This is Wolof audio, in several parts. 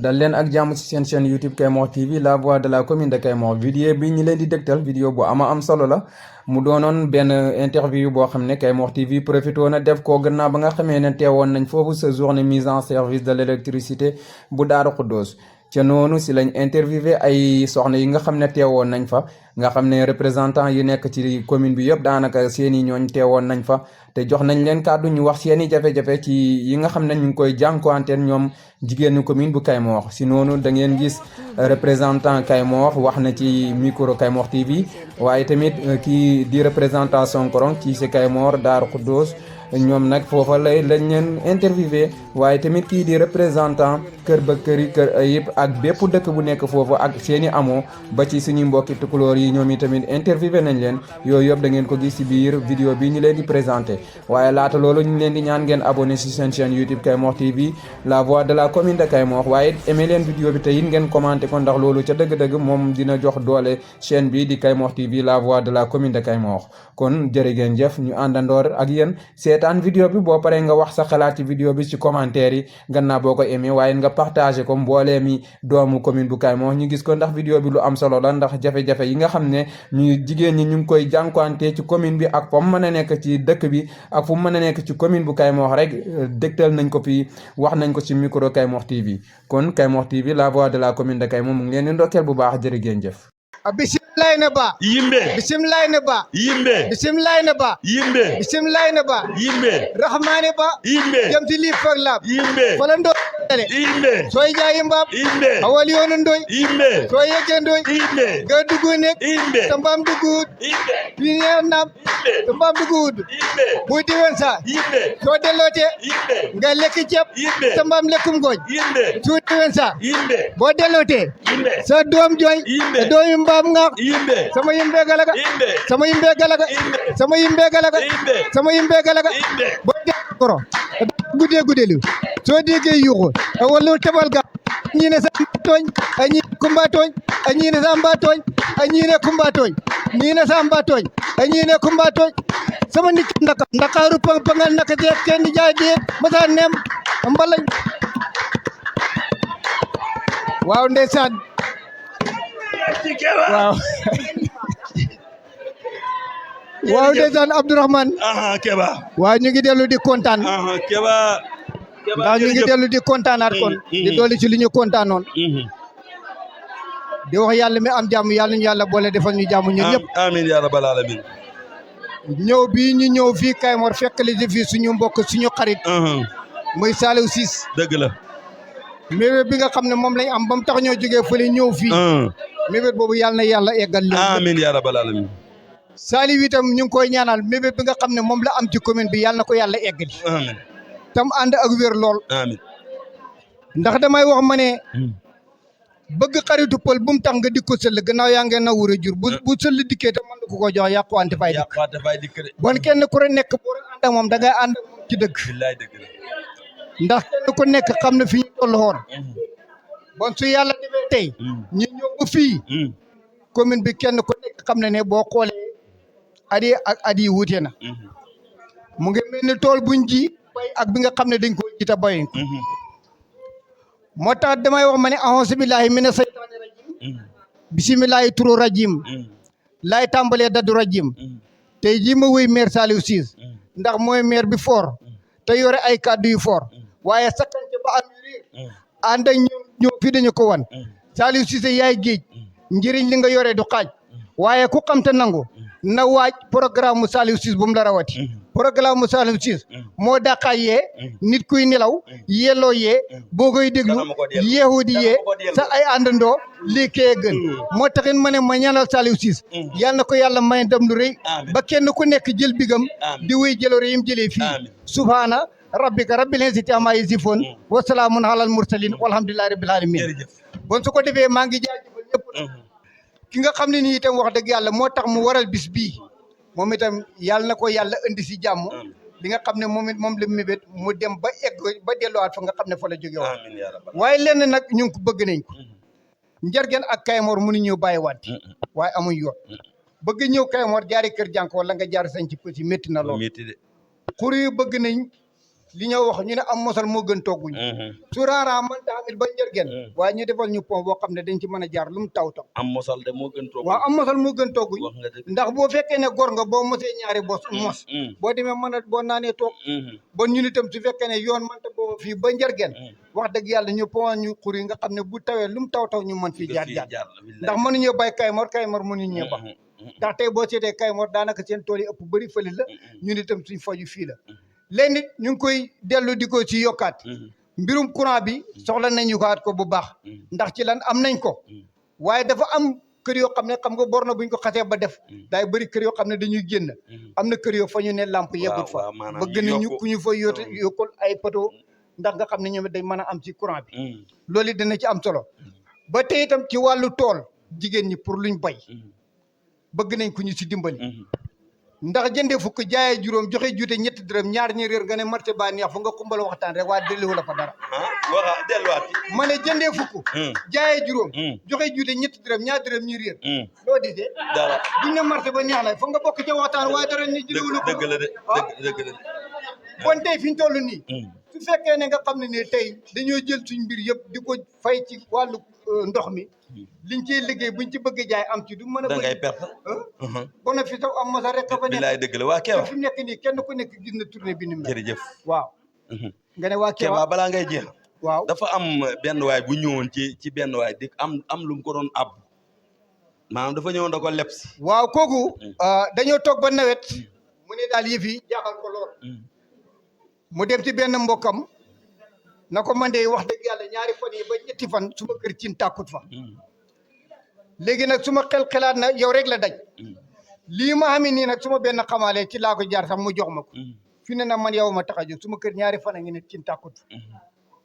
dal leen ak jàmm ci seen chaîne YouTube Kaymor TV la voix de la commune de Kaymor vidéo bi ñu leen di dégtal vidéo bu am solo la mu doonoon benn interview boo xam ne Kaymor TV profité na def ko gannaaw ba nga xamee ne teewoon nañ foofu sa journée mise en service de l'électricité bu Daaru Xuddoos ca noonu si lañ interviewé ay soxna yi nga xam ne teewoon nañ fa nga xam ne représentant yi nekk ci commune bi yëpp daanaka seeni ñooñ teewoon nañ fa te jox nañ leen kàddu ñu wax seeni jafe-jafe ci yi nga xam ne ñu ngi koy jànkuwanteel ñoom jigéenu commune bu Kaymor si noonu da ngeen gis représentant Kaymor wax na ci micro Kaymor TV waaye tamit kii di représentant Sonkorong ci si Kaymor Daaru Xuddoos ñoom nag foofa lañ leen interviewé waaye tamit kii di représentant kër ba këri kër ayib ak bépp dëkk bu nekk foofu ak seeni amoo ba ci suñu mbokki tukulóor yi ñoom i tamit interviewé nañ leen yooyu yëpp da ngeen ko gis ci biir vidéo bi ñu leen di présenté waaye laata loolu ñu leen di ñaan ngeen abonné ci seen chaîne YouTube Kaymor TV la voix de la commune de Kaymor waaye aimé leen vidéo bi te it ngeen commenté ko ndax loolu ca dëgg-dëgg moom dina jox doole chaîne bi di Kaymor TV la voix de la commune de Kaymor kon jërë ngeen jëf ñu àndandoor ak yéen seetaan vidéo bi boo paree nga wax sa xalaat ci vidéo bi ci commentaire yi gannaaw boo ko aimé waaye nga partagé ko mboolee mi doomu commune bu Kaymor ñu gis ko ndax vidéo bi lu am solo la ndax jafe-jafe yi nga xam ne ñu jigéen ñi ñu ngi koy jànkuwante ci commune bi ak fu mu mën a nekk ci dëkk bi ak fu mu mën a nekk ci commune bu Kaymor rek dégtal nañ ko fi wax nañ ko ci micro Kaymor TV kon Kaymor TV la voix de la commune de Kaymor mu ngi leen di ndokkeel bu baax jërë ngeen jëf bisimilayi ne ba yimbe bisimilayi ne ba yimbe bisimilayi ne ba yimbe bisimilayi ne ba yimbe rahmani ba yimbe jamti li faglab yimbe falando yimbe soy jayi mbab yimbe awali yono ndoy yimbe soy yegge ndoy yimbe ga dugu nek yimbe tambam dugu yimbe pinier nab tambam dugu yimbe bu diwen sa yimbe so delote yimbe nga lekk ceeb yimbe tambam lekkum gooj yimbe su diwen sa yimbe bo delote yimbe sa doom joy yimbe doomi mbam nga yimbe sama yimbe galaga yimbe sama yimbe galaga yimbe sama yimbe galaga yimbe sama yimbe galaga yimbe bo koro gudelu soo déggee yuuxu wala tebal ga ñi ne sa tooñ a ñi kumba tooñ a ñi ne samba tooñ a ñi ne kumba tooñ ñi ne samba tooñ a ñi ne kumba tooñ sama nit ndakaaru pangal naka jeet kenn jaay jeet masa nem mbalañ waaw ndeysaan waaw waaw ndeysaan Abdourahmane Keba waaw ñu ngi dellu di kontaan Keba ndax ñu ngi dellu di kontaanaat kon di dolli ci li ñu kontaanoon di wax yàlla mi am jàmm yàlla ñu yàlla boole defal ñu jàmm ñun ñëpp amiin yaa rabbal alamin ñëw bii ñu ñëw fii Kaymor fekk li di fii suñu mbokk suñu xarit muy Saliou Ciss dëgg la mébét bi nga xam ne moom lañ am ba mu tax ñoo jógee fële ñëw fii mébét boobu yàlla na yàlla eggal li amiin yaa rabbal alamin Saliou itam ñu ngi koy ñaanal mébét bi nga xam ne moom la am ci commune bi yàlla na ko yàlla eggali amiin tam ànd ak wér lool amiin ndax damay wax ma ne bëgg xaritu pël bu mu tax nga dikko sëll gannaaw yaa ngeen na wur a jur bu sëll dikkee te mën na ko jox yàquwante fay dikk bon kenn ku nekk boo ànd ak moom da ngay ànd ak moom ci dëgg billaay dëgg la ndax kenn ku nekk xam na fi ñu toll woon bon su yàlla defee tey ñu ñëw ba fii commune bi kenn ku nekk xam na ne boo xoolee at yi ak at yi wuute na mu ngi mel ni tool buñ ji bay ak bi nga xam ne dañ ko ji te bayuñ ko moo tax damay wax ma ne a'uuzu billaahi mina saytaani rajiim bismillaahi turu rajim laay tàmbalee daddu rajim tey jii ma wéy maire Saliou Ciss ndax mooy maire bi fort te yore ay kàddu yu fort waaye sakkante ba am yu riir ànd ak ñëw fii dañu ko wan Saliou Ciss yaay géej njëriñ li nga yore du xaaj waaye ku xam te nangu na waaj programme mu Saliou Ciss bu mu la rawati programme mu Saliou Ciss moo dàqaa yee nit kuy nelaw yelloo yee boo koy déglu yeewu di yee sa ay àndandoo lii kee gën moo taxin ma ne ma ñaanal Saliou Ciss yal na ko yàlla may ndam lu rëy ba kenn ku nekk jël bigam di wéy jëloore yim jëlee fii subhaana rabbika rabbil izzati ammaa yasifuun wa salaamun alal mursaliin walhamdulillahi rabbil aalamiin bon su ko defee maa ngi jaajëfal ñëpp ki nga xam ne nii itam wax dëgg yàlla moo tax mu waral bis bii moom itam yàlla na ko yàlla indi si jàmm li nga xam ne moom it moom la mébét mu dem ba egg ba delluwaat fa nga xam ne fa la jóge woon waaye lenn nag ñu ngi ko bëgg nañ ko Njargeen ak Kaymor mënu ñëw bàyyiwaat waaye amuñ yoon bëgg ñëw Kaymor jaari kër jànk wala nga jaar sañ ci petit métti na lool xur yu bëgg nañ li ñoo wax ñu ne am mosal moo gën togguñ su raaraa man tamit ba njërgeen waaye ñu defal ñu pont boo xam ne dañ ci mën a jaar lu mu taw am mosal de moo gën togguñ waaw am mosal moo gën togguñ wax nga dëgg ndax boo fekkee ne gor nga boo mosee ñaari mos boo demee mën a boo naanee toog bon ñun itam su fekkee ne yoon manta boo fii ba njërgeen wax dëgg yàlla ñu pont ñu xur yi nga xam ne bu tawee lu mu taw ñu mën fii jaar ndax mënuñoo bay Kaymoor mënuñu ba ndax tey boo seetee Kaymoor daanaka seen tool yi ëpp bëri fële la ñun itam suñ faju fii la léegi nit ñu ngi koy dellu di ko ci yokkaat mbirum courant bi soxla nañu yokkaat ko bu baax ndax ci lan am nañ ko waaye dafa am kër yoo xam ne xam nga borno buñ ko xasee ba def daay bëri kër yoo xam ne dañuy génn am na kër yoo fa ñu ne lamp yeggut fa bëgg nañu ku ñu fa yokkul ay poto ndax nga xam ne ñoom dañ mën a am ci courant bi loolu dina ci am solo ba tey itam ci wàllu tool jigéen ñi pour luñ bay bëgg nañ ku ñu ci dimbali ndax jëndee fukk jaayee juróom joxe juute ñetti dërëm ñaar ñi réer nga ne marché ba neex fa nga kumbal waxtaan rek waa delluwu la fa dara waxa delluwaat ma ne jëndee fukk jaayee juróom joxe juute ñetti dërëm ñaar dërëm ñi réer loo disee dara duñ ne marché ba neex la fa nga bokk ca waxtaan waaye dara ni jëlewu la ko dëgg la de dëgg la bon tey fi ñu toll nii su fekkee ne nga xam ne ne tey dañoo jël suñ mbir yëpp di ko fay ci wàllu ndox mi liñ ciy liggéey buñ ci bëgg jaay am ci du mën a da ngay perte bénéfice am mosal rek ka fa nekk bilaay dëgg la waa Keba fi mu nekk nii kenn ku nekk gis na tournée bi ni mu jërëjëf waaw nga ne waa Keba balaa ngay jeex waaw dafa am benn waay bu ñëwoon ci benn waay di am lu mu ko doon ab maanaam dafa ñëwoon da ko leb si waaw kooku dañoo toog ba nawet mu ne daal yëf yi jaaxal ko lool mu dem ci benn mbokkam na ko man de wax dëgg yàlla ñaari fan yi ba ñetti fan suma kër cin tàkkut fa léegi nag suma xelaat na yow rek la daj lii ma xam nii nag suma benn xamaale ci laa ko jaar sax mu jox ma ko fi ne nag man yow ma tax a jóg suma kër ñaari fan a ngi ne cin tàkkut fa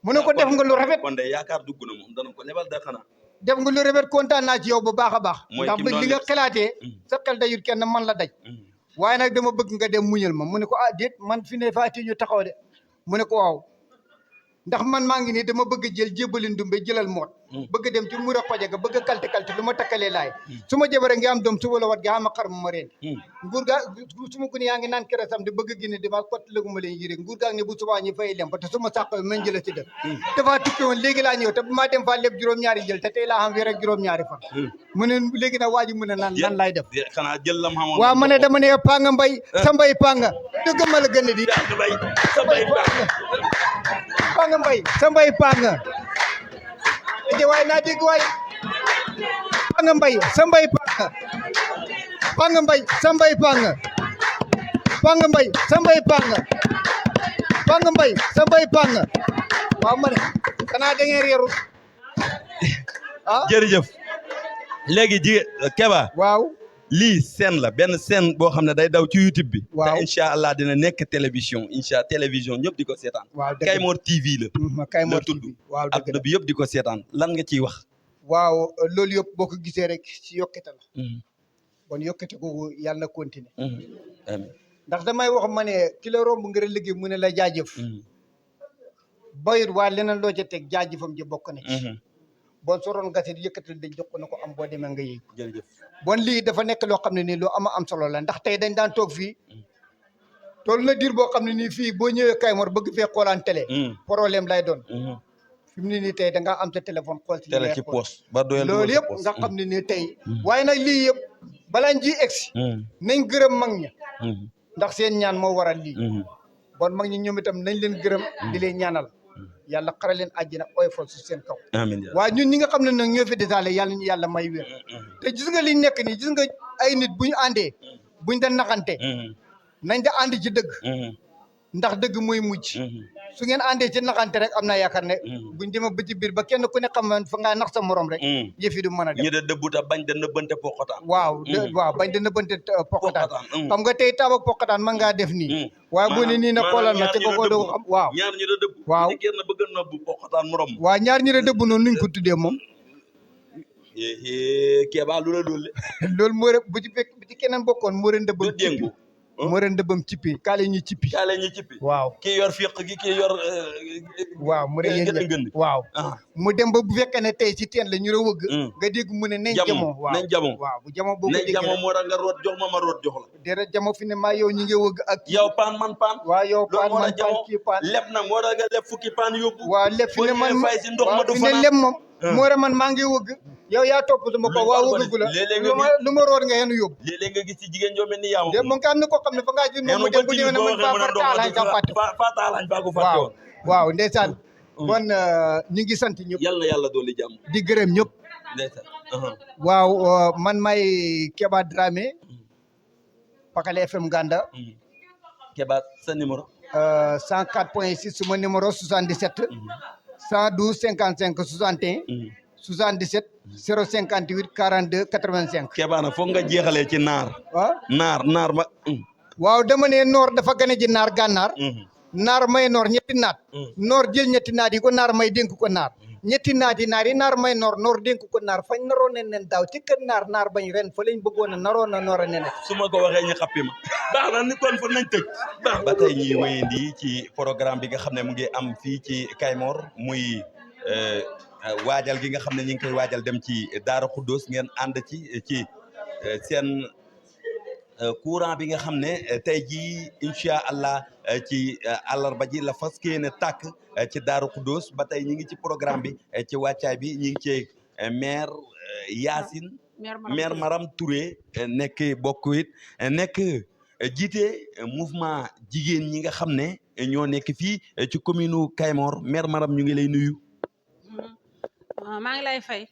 mu ne ko def nga lu rafet kon de yaakaar dugg na moom dana ko lebal da xanaa def nga lu rafet kontaan naa ci yow bu baax a baax ndax li nga xelaatee sa xel dajut kenn man la daj waaye nag dama bëgg nga dem muñal ma mu ne ko ah déet man fi ne faati ñu taxaw de mu ne ko waaw ndax man maa ngi nii dama bëgg a jël jébbali ndumbe jëlal moot bëgg dem ci mur a xoje ga bëgg a kalte lu ma takkalee laay su ma jabare ngi am doom suba la wat ga ama xar mu ma reen nguur gaa su ma gune yaa ngi naan kere sam di bëgg a génne dima kott lëguma leen yére nguur gaa ne bu subaa ñi fay lem ba te su ma sàq man jëla ci dëkk dafa tukki woon léegi laa ñëw te bu maa dem faa lépp juróom-ñaari jël te tey laa xam weer ak juróom-ñaari fan mu ne léegi nag waa ji mu ne nan laay def xanaa jël lam xamoon waaw ma ne dama ne panga mbay sa mbay panga dëgg ma la gën di panga mbay sa mbay panga eje waay naa dégg waay panga mbay sa mbay panga panga mbay sa mbay panga panga mbay sa mbay panga panga mbay sa mbay panga waaw ma ne xanaa da ngeen réeru ah jërëjëf léegi ji Keba waaw lii scène la benn scène boo xam ne day daw ci YouTube bi waaw te incha allah dina nekk télévision ñëpp di ko seetaan waaw Kaymoor TV la Kaymoor tudd waaw adduna bi yëpp di ko seetaan lan nga ciy wax waaw loolu yëpp boo ko gisee rek ci yokkute la bon yokkute googu yàlla na continuer amiin ndax damay wax ma ne ki la romb ngir liggéey mu ne la jaajëf bayut waa leneen loo ca teg jaajëfam ji bokk na ci bon soroon gaset yëkkatal dañ jox ko na ko am boo demee nga yëy jërëjëf bon lii dafa nekk loo xam ne nii lu am solo la ndax tey dañ daan toog fii tool na diir boo xam ne nii fii boo ñëwee Kaymoor bëgg fee xoolaan télé problème lay doon fi mu ne nii tey da ngaa am sa téléphone xool ci télé ci poos ba doyal loolu yëpp nga xam ne nii tey waaye nag lii yëpp balaa ji egsi nañ gërëm mag ña ndax seen ñaan moo waral lii bon mag ñi ñoom itam nañ leen gërëm di leen ñaanal yàlla xara leen àjjana oyofal su seen kaw amiin waaye ñun ñi nga xam ne nag ñoo fi détaillé yàlla ñu yàlla may wér te gis nga liñ nekk nii gis nga ay nit bu ñu àndee buñ da naxante nañ da ànd ci dëgg ndax dëgg mooy mujj su ngeen àndee ci naxante rek am naa yaakaar ne buñ demee ba ci biir ba kenn ku ne xam fa ngaa nax sa morom rek yëf yi du mën a def ñu de dëbbuta bañ da nëbbante poqotaan waaw bañ da nëbbante poqotaan xam nga tey taab ak poqotaan mën ngaa def nii waaye bu ne nii na xoolal ma ci ko doo xam waaw ñaar ñu da dëbb waaw kenn bëgg a nëbb poqotaan morom waaw ñaar ñi da dëbb noonu nuñ ko tuddee moom Keba lu la doole loolu moo bu ci fekk bu ci keneen bokkoon moo ren dëbb du déngu moo ren dëbbam cippi kaale ñu cippi kaale ñi cippi waaw kii yor fiq gi kii yor waaw mu ren yéen gën waaw mu dem ba bu fekkee ne tey ci teen la ñu la wëgg nga dégg mu ne nañ jamoo waaw nañ jamoo waaw bu jamoo boo ko nañ déggee jamoo moo tax nga root jox ma root jox la dara jamoo fi ne maa yow ñi ngi wëgg ak yow paan man paan waaw yow paan moo man tax jamoo paan kii paan leb nag moo tax nga leb fukki paan yóbbu waaw lépp fi ne man fay si ndox ma du fi ne fanaan lem moom moo ra man maa ngi wëgg yow yaa topp sama ko waaw wëggu la lu ma root nga yenu yóbbu léeg-léeg nga gis ci jigéen joo mel ni yaa ma de moom ka am na koo xam ne fa ngaa gis moom mu dem bu ñëwee ne man fa taalañ sa fàtte faataalañ baa ko fàtte woon waaw ndeysaan kon ñu ngi sant ñëpp yàlla yàlla dooli jàmm di gërëm ñëpp ndeysaan waaw man may Keba Dramé Pakala FM Ganda Keba sa numéro 104.6 suma numéro 77 112 55 61 77 058 42 85 Keba nag foog nga jeexalee ci naar naar ma waaw dama ne noor dafa gane ji naar gànnaar naar may noor ñetti naat noor jël ñetti naat yi ko naar may dénk ko naar ñetti naat yi naar may noor dénk ko naar fañ naroon nen daaw ci kër naar bañ ren fa lañ bëggoon a naroon a noor a nene su ma ko waxee ñu xappi ma baax na ni kon fa nañ tëj baax ba tey ñuy wéyandi ci programme bi nga xam ne mu ngi am fii ci Kaymoor muy waajal gi nga xam ne ñu ngi koy waajal dem ci Daara Khoudoss ngeen ànd ci seen courant bi nga xam ne tey jii incha allah ci àllarba ji la fas yéene tàkk ci Daara Khoudoss ba tey ñu ngi ci programme bi ci wàccaay bi ñu ngi ci maire Yacine maire Maram Touré nekk bokk it nekk jiite mouvement jigéen ñi nga xam ne ñoo nekk fii ci commune Kaymoor maire Maram ñu ngi lay nuyu. maa ngi lay fay.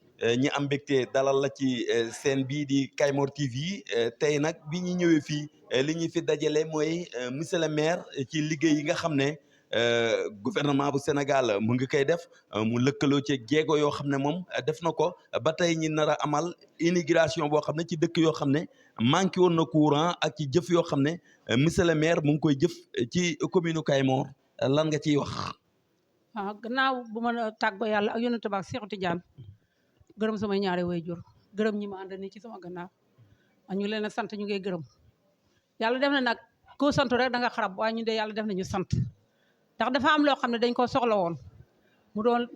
ñi am mbégte dalal la ci seen bii di Kaymoor TV tey nag bi ñu ñëwee fii li ñu fi dajale mooy monsieur le maire ci liggéey yi nga xam ne gouvernement bu Sénégal mu ngi koy def mu lëkkaloo ci jéego yoo xam ne moom def na ko ba tey ñi nar a amal immigration boo xam ne ci dëkk yoo xam ne manqué woon na courant ak ci jëf yoo xam ne monsieur le maire mu ngi koy jëf ci commune Kaymoor lan nga ciy wax. waaw gannaaw bu ma tàggoo yàlla ak yonent ba ak Seexu Tijaan gërëm samay ñaari waajur gërëm ñi ma ànd ni ci sama gannaaw ñu leen a sant ñu ngay gërëm yàlla def na nag koo sant rek da nga xarab waaye ñu de yàlla def na ñu sant ndax dafa am loo xam ne dañ ko soxla woon mu doon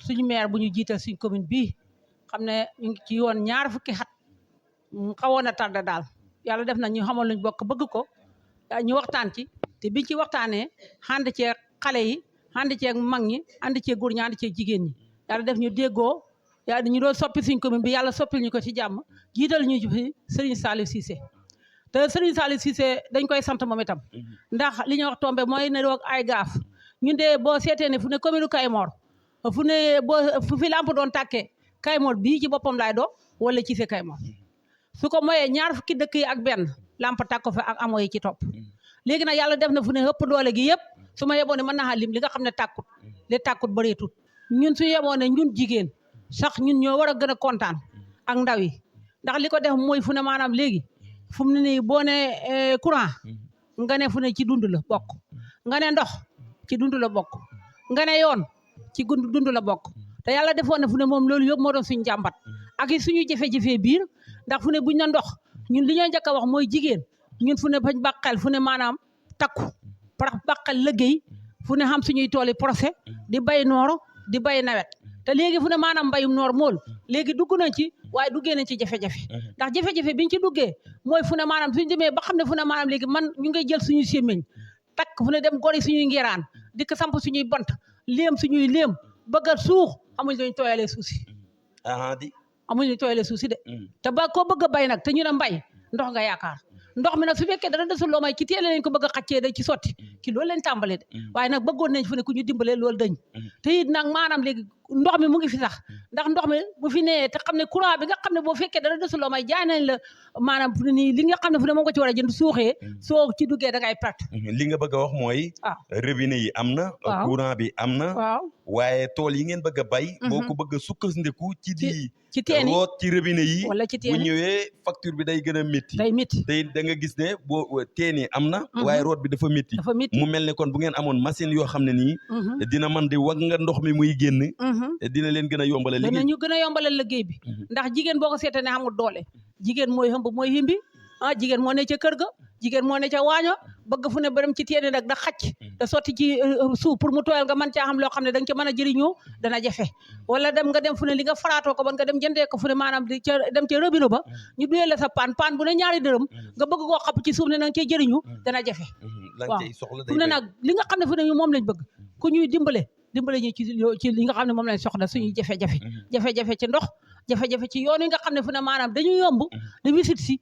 suñu maire bu ñu jiital suñ commune bii xam ne ñu ngi ci yoon ñaar fukki xat mu xawoon a tardé daal yàlla def na ñu xamoon luñ bokk bëgg ko ñu waxtaan ci te biñ ci waxtaanee ànd ceeg xale yi ànd ceeg mag ñi ànd ceeg góor ñi ànd ceeg jigéen ñi yàlla def ñu déggoo yàlla ñu doon soppi suñ commune bi yàlla soppil ñu ko ci jàmm jiital ñu fi Serigne Saliou Cissé te Serigne Saliou Cissé dañ koy sant moom itam ndax li ñuy wax tombé mooy ne roog ay gaaf ñun de boo seetee ne fu ne commune Kaymoor fu ne fu fi lamp doon tàkkee Kaymoor bii ci boppam laay do wala Cissé Kaymoor su ko moyee ñaar fukki dëkk yi ak benn lamp tàkk ko fa ak amoo yi ci topp léegi nag yàlla def na fu ne ëpp doole gi yëpp su ma yeboo ne mën naa lim li nga xam ne tàkkut li tàkkut bëreetut ñun su yeboo ne ñun jigéen sax ñun ñoo war a gën a kontaan ak ndaw yi ndax li ko def mooy fu ne maanaam léegi fu mu ne nii boo ne courant nga ne fu ne ci dund la bokk nga ne ndox ci dund la bokk nga ne yoon ci dund la bokk te yàlla defoon ne fu ne moom loolu yëpp moo doon suñu jàmbat ak suñu jafe-jafe biir ndax fu ne buñ na ndox ñun li ñoo njëkk a wax mooy jigéen ñun fu ne bañ bàqal fu ne maanaam takku parax bàqal liggéey fu ne xam suñuy tool yi procès di bay noor di bay nawet te léegi fu ne maanaam mbayum noor mool léegi dugg nañ ci waaye duggee nañ ci jafe-jafe ndax jafe-jafe biñ ci duggee mooy fu ne maanaam suñu demee ba xam ne fu ne maanaam léegi man ñu ngay jël suñuy sémmiñ takk fu ne dem gori suñuy ngiraan di ko samp suñuy bant léem suñuy léem bëgg a suux amuñ luñ tooyalee suuf si amuñ luñ tooyalee suuf si de te ba koo bëgg a bay nag te ñu ne mbay ndox nga yaakaar ndox mi nag su fekkee dana desul loo may ci teele lañ ko bëgg a xaccee da ci sotti ci loolu leen tàmbalee de waaye nag bëggoon nañ fu ne ku ñu dimbalee loolu dañ te it nag maanaam léegi ndox mi mu ngi fi sax ndax ndox mi bu fi nee te xam ne courant bi nga xam ne boo fekkee dana desul loo may jaay nañ la maanaam fu ne nii li nga xam ne fu ne moom nga ci war a jënd suuxee soo ci duggee da ngay perte li nga bëgg a wax mooy robinet yi am na courant bi am na waaw waaye tool yi ngeen bëgg a bay boo ko bëgg a sukkandiku ci di ci teen yi root ci robinet yi wala ci teen bu yi ñëwee facture bi day gën a métti day métti te da nga gis ne boo teen yi am na waaye root bi dafa métti dafa métti mu mel ne kon bu ngeen amoon machine yoo xam ne nii dina man di wag nga ndox mi muy génn dina leen gën a yombalal liggéey dina ñu gën a yombalal liggéey bi ndax jigéen boo ko seetee ne xamul doole jigéen mooy hëmb mooy himbi jigéen moo ne ca kër ga jigéen moo ne ca waaño bëgg fu ne bërëm ci teene nag da xacc da sotti ci suuf pour mu tooyal nga mën caa xam loo xam ne da nga ca mën a jëriñoo dana jafe wala nga dem fu ne li nga faraatoo ko ban nga dem jëndee ko fu ne maanaam dem ca robinet ba ñu duyee la sa paan bu ne ñaari dërëm nga bëgg koo xapp ci suuf ne nanga cee jëriñu dana jafe waaw fu ne nag li nga xam ne fu ne ñu moom lañ bëgg ku ñuy dimbale ñu ci li nga xam ne moom lañ soxla suñuy jafe-jafe ci ndox jafe-jafe ci yoon yi nga xam ne fu ne maanaam dañuy yomb di wisit si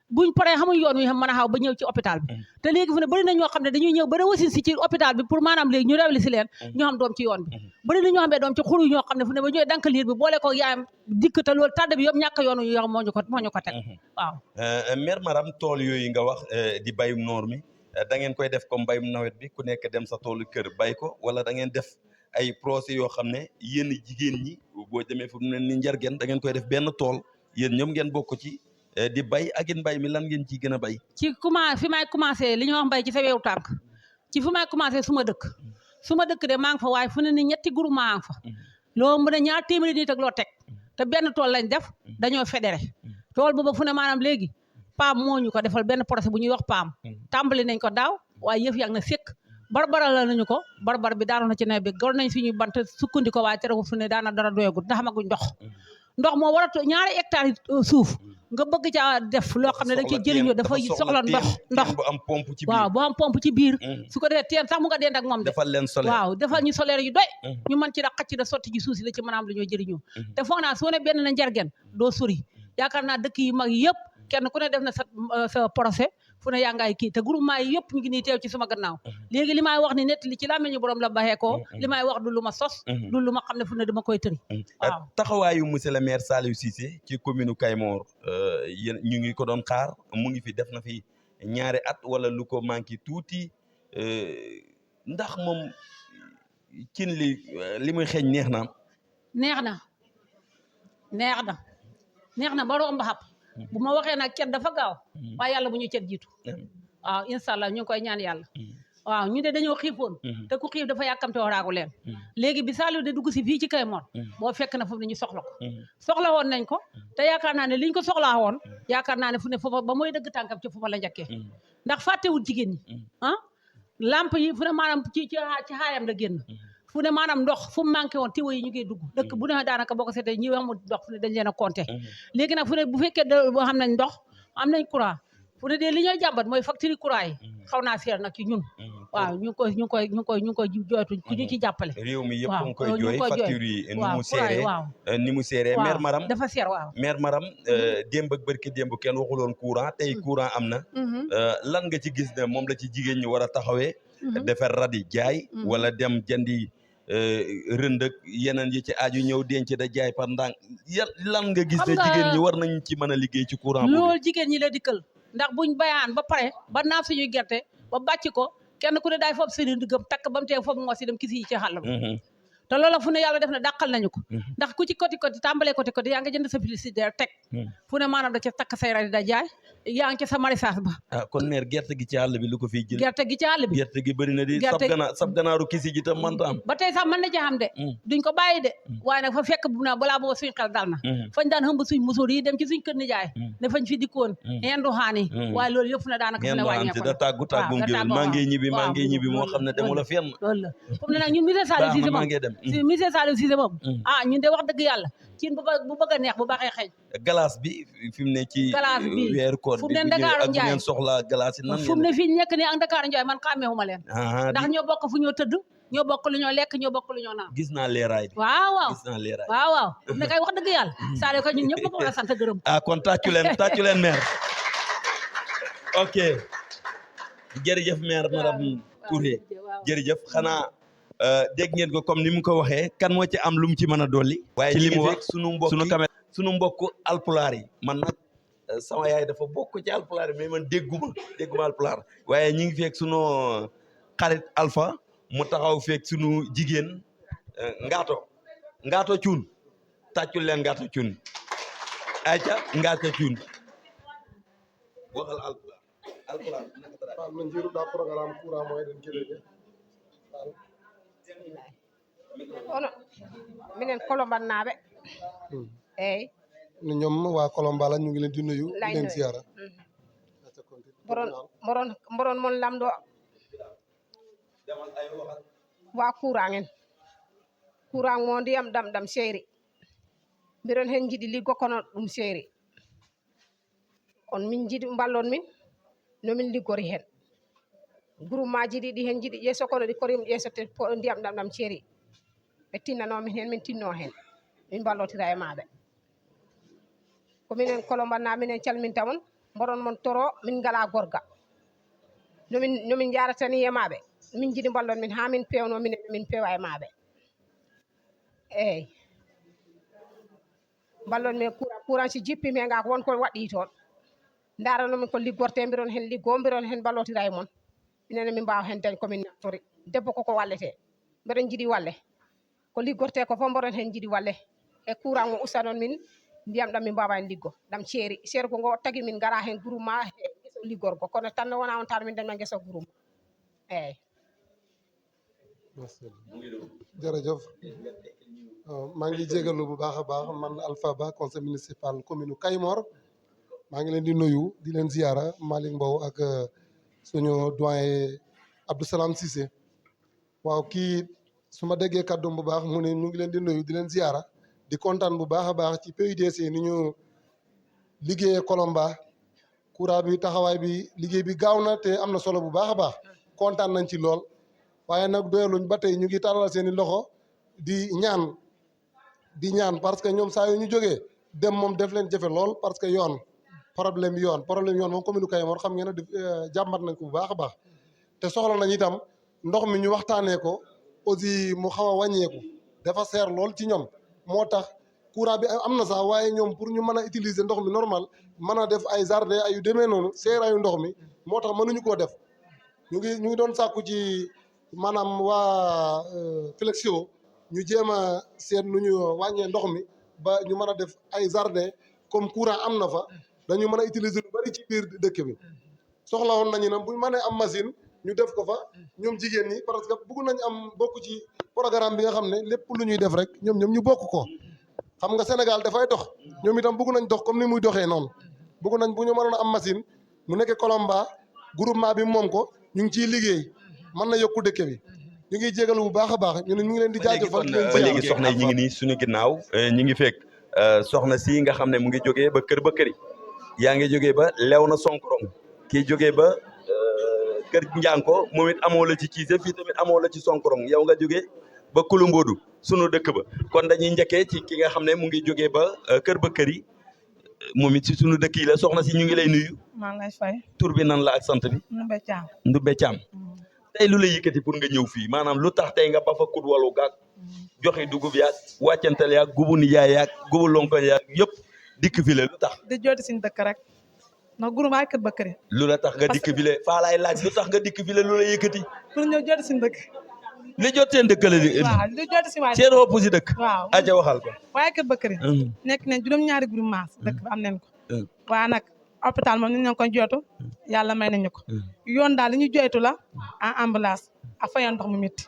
buñ paree xamuñ yoon wi mën a xaw ba ñëw ci hôpital bi te léegi fu ne bëri na ñoo xam ne dañuy ñëw ba a wasin si ci hôpital bi pour maanaam léegi ñu rewli si leen ñu xam doom ci yoon bi bëri na ñoo xam ne doom ci xuru ñoo xam ne fu ne ba ñooy dank liir bi boole ko yaayam dikk te loolu tàdd bi yëpp ñàkk yoon yu moo ñu ko teg waaw mère Maram tool yooyu nga wax di bayum noor mi da ngeen koy def comme bayum nawet bi ku nekk dem sa toolu kër bay ko wala da ngeen def ay procès yoo xam ne yéen jigéen ñi boo demee fu mu ne ni njargeen da ngeen koy def benn tool yéen ñoom ngeen bokk ci di bay ak mbay mi lan ngeen ciy gën a bay ci fi may commencé li ñuy wax mbay ci sa weewu tànk ci fi may commencé suma dëkk de maa ngi fa waaye fu ne ni ñetti groupe maa ngi fa loo mu ne ñaar téeméeri nit ak loo teg te benn tool lañ def dañoo fédéré tool booba fu ne maanaam léegi PAM moo ñu ko defal benn projet bu ñuy wax PAM tàmbali nañ ko daaw waaye yëf yaa ngi na fekk barbaral la nañu ko barbar bi daanoon na ci nawet bi gor nañ suñuy bant sukkandi ko waaye terewul fu ne daana dara doyagut ndax amaguñ ndox moo war a ñaari hectares suuf nga bëgg caa def loo xam ne da ciy jëriñoo dafa soxla ndox bu am pompe ci biir waaw bu am pompe ci biir su ko defee teen sax mu nga dend ak moom de defal leen solaire waaw defal ñu solaire yu doy ñu mën ci da xacc da sotti ci suuf si la ci mën a am lu ñoo jëriñoo te foog naa soo ne benn na njargen doo sori yaakaar naa dëkk yi mag yëpp kenn ku ne def na sa procès fu ne yaa ngaay kii te groupement yi yëpp ñu ngi nii teew ci sama gannaaw léegi li may wax ni nett li ci laa meñu borom la baxee ko li may wax du lu ma sos du lu ma xam ne fu ne dama koy tëri waaw taxawaayu monsieur le maire Saliou Cissé ci commune Kayemor yéen ñu ngi ko doon xaar mu ngi fi def na fi ñaari at wala lu ko manqué tuuti ndax moom cin li muy xeeñ neex na ba romb xap bu ma waxee nag cet dafa gaaw waaye yàlla bu ñu cet jiitu waaw incha allah ñu ngi koy ñaan yàlla waaw ñu de dañoo xiifoon te ku xiif dafa yàkkamte waraagu leen léegi bi Saliou de dugg si fii ci Kayemor boo fekk na foofu ne ñu soxla ko soxla woon nañ ko te yaakaar naa ne liñ ko soxlaa woon yaakaar naa ne fu ne foofa ba mooy dëgg tànkam ci foofa la njëkkee ndax fàttewul jigéen ñi lamp yi fu ne maanaam ci xaayam la génn fu ne maanaam ndox fu mu manqué woon tiwo yi ñu ngi dugg dëkk bu ne daanaka boo ko seetee ñi amul ndox fu ne dañ leen a compté léegi nag fu ne bu fekkee boo xam nañ ndox am nañ courant fu ne dee li ñooy jàmbat mooy facture courant yi xaw naa seer nag ci ñun waaw ñu ngi koy jooytu ku ñu ci jàppale réew mi yëpp nga koy jooy facture yi ni mu seeree mère Maram dafa seer waaw mère Maram démb ak barki démb kenn waxuloon courant tey courant am na lan nga ci gis ne moom la ci jigéen ñi war a taxawee defar radi jaay wala dem jëndi rënd ak yeneen yi ci aaju ñëw denc da jaay par ndànk lan nga gis ne jigéen ñi war nañ ci mën a liggéey ci courant loolu jigéen ñi la dikkal ndax buñ bayaan ba pare ba naaf suñuy gerte ba bàcc ko kenn ku ne daay foofu seen diggam takk ba mu tee foofu moo si dem kisi yi ci xàll ba te loola fu ne yàlla def na dàqal nañu ko ndax ku ci côté tàmbalee côté yaa nga jënd sa publicité teg fu ne maanaam da ca takk say radi da jaay yaa ngi ca sa maraîchage ba kon mère gerte gi ci àll bi lu ko fiy jël gerte gi ci àll bi gerte gi bëri na di sab ganaaru kisi ji tam mënta am ba tey sax mën na ci xam de duñ ko bàyyi de waaye nag fa fekk bu na balaa booba suñ xel dal na fañ daan xëmb suñ musóor yi dem ci suñ kër nijaay ne fañ fi dikkoon yendu xaani waaye loolu yëpp fu ne daanaka fu ne wàññeeku da tàggu maa ngi ñibbi moo xam ne demul a fenn loolu la fu ne nag ñun monsieur Saliou Cissé moom ñun de wax dëgg yàlla ciin bu bëgg a neex bu baaxee xeeñ glace bi fi mu ne ci weeru koor fu mu ne Ndakaaru Njaay ngeen soxla glace yi nan fu mu ne fii nekk nii ak Ndakaaru Njaay man xàmmeewuma leen ndax ñoo bokk fu ñoo tëdd ñoo bokk lu ñoo lekk ñoo bokk lu ñoo naan gis naa leeraay bi waaw gis naa leeraay waaw ne kay wax dëgg yàlla Saliou ko ñun ñëpp ko war a sant gërëm kon tàccu leen mère ok jërëjëf mère Maram Touré jërëjëf xanaa dégg ngeen ko comme ni mu ko waxee kan moo ci am lu mu ci mën a dolli waaye li mu wax sunu mbokk alpulaar yi man nag sama yaay dafa bokk ci alpulaar yi mais man dégguma alpulaar waaye ñi ngi fekk sunu xarit Alpha mu taxaw fekk sunu jigéen ngaato cuun tàccul leen ngaato cuun ayca ngaato cuun waxal alpulaar min jiruɗa programme courant mo eɗen keɗoje ono minen kolombannaɓe eyyi ñoom waa Kolombala ñu ngi leen di nuyu di leen ziara mboron mon lamɗo wa courant en courant mo ndiyam ɗam seeri mbiɗon hen jiiɗi liggo kono ɗum seeri on min jiiɗi mballon min nomin liggori hen groupement ji ɗi hen jiiɗi ƴeeso kono ɗi korima ƴeesote ndiyam ɗam seeri ɓe tinnanomin hen min tinno hen min ballotira e maɓe ko minen Colomba minen calminta on mboɗon mon toro min ngala gorga nomin jaratani e maɓe min jiiɗi ballon min ha min pewno min pewa e maɓe eyyi ballon min courant si jippi me ga ko wonko waɗɗi toon daranomin ko liggorte mbiɗon hen liggo mbiɗon hen ballotira e moon minenne min mbawa hen dañ komin naftori debbo koko wallete mbiɗon jiiɗi walle ko liggorte ko fof mboɗon hen jiiɗi walle e courant mo ustanon min ndiyam ɗam min mbawa hen liggo ɗam seeri ko ngo tagui min gara hen groupement e gueso liggorgo kono tan wona on tan min dañma gueso groupement eyyi jërëjëf maa ngi jégalu bu baax a baax man Alpha Ba conseil municipal commune Kaymor maa ngi leen di nuyu di leen ziara Malick Mbow ak suñu doyen Abdou Salam Cissé waaw kii su ma déggee kàddu bu baax mu ne ñu ngi leen di nuyu di leen ziara di kontaan bu baax a baax ci PUDC ni ñu liggéeyee Colomba courant bi taxawaay bi liggéey bi gaaw na te am na solo bu baax a baax kontaan nañ ci lool waaye nag doyaluñ ba tey ñu ngi tàllal seen i loxo di ñaan parce que ñoom saa yu ñu jógee dem moom def leen jafe lool parce que problème yoon moom commune Kaymor xam ngeen ne jàmbat nañ ko bu baax a baax te soxla nañ itam ndox mi ñu waxtaanee ko aussi mu xaw a wàññeeku dafa seer lool ci ñoom moo tax courant bi am na sax waaye ñoom pour ñu mën a utiliser ndox mi normal mën a def ay jardin ay yu demee noonu seeraayu ndox mi moo tax mënuñu koo def ñu ngi doon sàkku ci maanaam waa Flexio ñu jéem a seet nu ñu wàññee ndox mi ba ñu mën a def ay jardin comme courant am na fa dañu mën a utiliser lu bari ci biir dëkk bi soxla woon nañu nag bu ñu mënee am machine ñu def ko fa ñoom jigéen ñi parce que bëgg nañ am bokk ci programme bi nga xam ne lépp lu ñuy def rek ñoom ñu bokk ko xam nga Sénégal dafay dox ñoom itam bëgg nañ dox comme ni muy doxee noonu bëgg nañ bu ñu mënoon a am machine mu nekkee Colomba groupement bi moom ko ñu ngi ciy liggéey mën na yokku dëkk bi ñu ngi jégalu bu baax a baax ñu ngi leen di jaajëfal ba léegi soxna yi ñu ngi nii suñu ginnaaw ñu ngi fekk soxna si nga xam ne mu ngi jógee ba këri yaa ngi jógee ba Léona Sonkorong kii jógee ba kër Njànko moom it amoo la ci Ciise fii tamit amoo la ci Sonkorong yow nga jógee ba Kulumbodu sunu dëkk ba kon dañuy njëkkee ci ki nga xam ne mu ngi jógee ba kër yi moom it ci sunu dëkk yi la soxna si ñu ngi lay nuyu. maa ngi lay fay. tur bi nan la ak sant bi. Ndumbe Caam. tey lu la yëkkati pour nga ñëw fii maanaam lu tax tey nga ba fa kut walu gaag joxe dugub yaag wàccantal yaag gubu nijaay yaag gubu lonkoñ yaag yëpp dikk fi le lu tax. di jooti suñu dëkk rek ndax groupe ay kër Bakary. lu la tax nga dikk fi le faa laay laaj lu tax nga dikk fi le lu la yëkkati. pour ñëw jooti suñu dëkk. li jot seen dëkk la di. waaw li jooti si waay seen wopp si dëkk. waaw aja waxal ko. waaye kër Bakary. nekk nañ juróom-ñaari groupement dëkk bi am nañ ko. waaye nag hôpital moom ñu ngi ko jootu yàlla may nañu ko. yoon daal li ñu joytu la en ambulance a fayoon ndox mu métti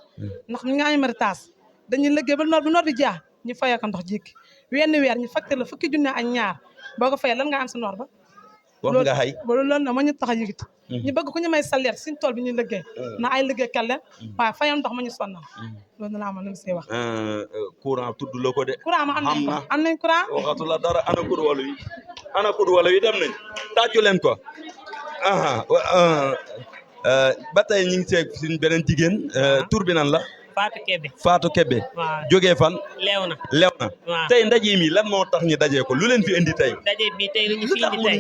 ndax ñu nga am méritage dañuy liggéey ba noor di jaa ñu fayoo ko ndox jékki wenn weer ñu facture la fukki junne ak ñaar boo ko fayee lan nga am sa noor ba wax nga xay loolu na ma ñu tax a yëgiti ñu bëgg ku ñu may salaire suñu tool bi ñuy liggéey na ay liggéey kelle waaye fayam ndox ma ñu sonnal loolu laa ma lu mu see wax courant tudd la ko de courant ma am nañ courant waxatu la dara ana kur walu yi dem nañ tàccu leen ko ba tey ñu ngi seeg suñ beneen jigéen tur bi nan la Fatou Kébé jógee fan Léona tey ndaje mi lan moo tax ñu dajee ko lu leen fi indi tey daje bi tey li ñu fi indi tey